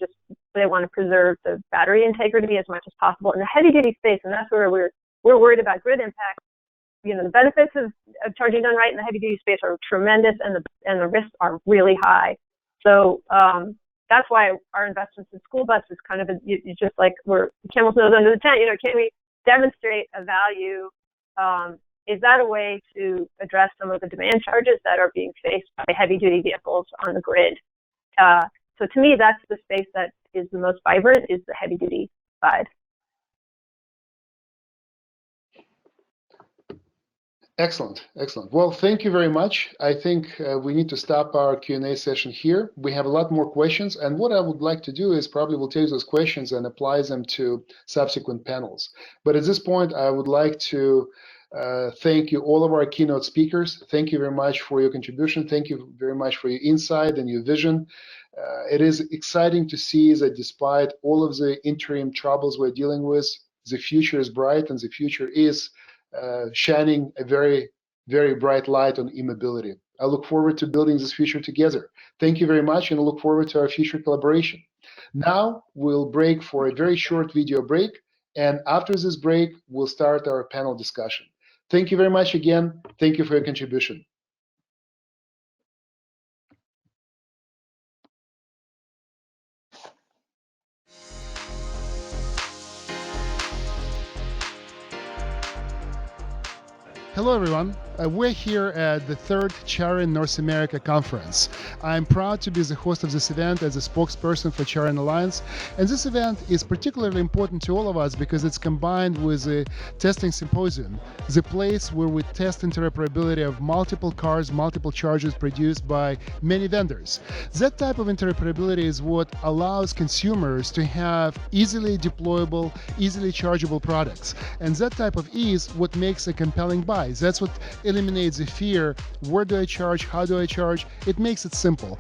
they want to preserve the battery integrity as much as possible in the heavy duty space, and that's where we're worried about grid impact. The benefits of charging done right in the heavy duty space are tremendous, and the risks are really high. So that's why our investments in school buses kind of just like we're camel's nose under the tent. Can we demonstrate a value? Is that a way to address some of the demand charges that are being faced by heavy duty vehicles on the grid? So to me, that's the space that is the most vibrant, is the heavy duty side. Excellent, excellent. Well, thank you very much. I think we need to stop our Q&A session here. We have a lot more questions, and what I would like to do is probably we'll take those questions and apply them to subsequent panels. But at this point, I would like to thank you, all of our keynote speakers. Thank you very much for your contribution. Thank you very much for your insight and your vision. It is exciting to see that despite all of the interim troubles we're dealing with, the future is bright and the future is shining a very, very bright light on e-mobility. I look forward to building this future together. Thank you very much, and I look forward to our future collaboration. Now we'll break for a very short video break, and after this break, we'll start our panel discussion. Thank you very much again. Thank you for your contribution. Hello, everyone. We're here at the third CharIN North America conference. I'm proud to be the host of this event as a spokesperson for CharIN Alliance. And this event is particularly important to all of us because it's combined with a testing symposium, the place where we test interoperability of multiple cars, multiple chargers produced by many vendors. That type of interoperability is what allows consumers to have easily deployable, easily chargeable products. And that type of ease what makes a compelling buy. That's what eliminates the fear, where do I charge, how do I charge? It makes it simple.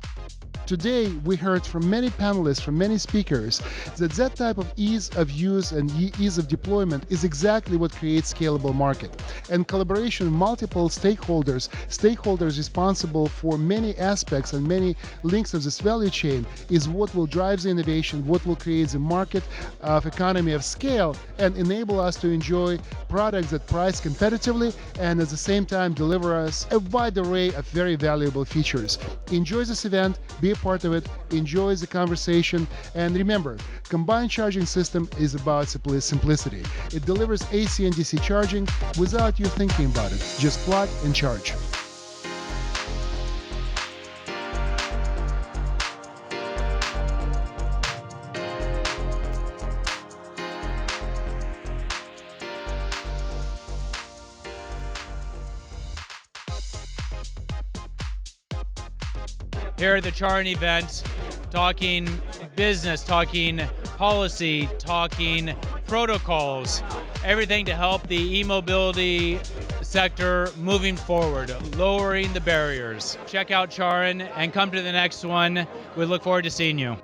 Today, we heard from many panelists, from many speakers, that type of ease of use and ease of deployment is exactly what creates scalable market. And collaboration with multiple stakeholders responsible for many aspects and many links of this value chain is what will drive the innovation, what will create the market of economy of scale and enable us to enjoy products that price competitively and at the same time deliver us a wide array of very valuable features. Enjoy this event, be a part of it, enjoy the conversation, and remember, combined charging system is about simplicity. It delivers AC and DC charging without you thinking about it. Just plug and charge. Here at the CharIN event, talking business, talking policy, talking protocols, everything to help the e-mobility sector moving forward, lowering the barriers. Check out CharIN and come to the next one. We look forward to seeing you.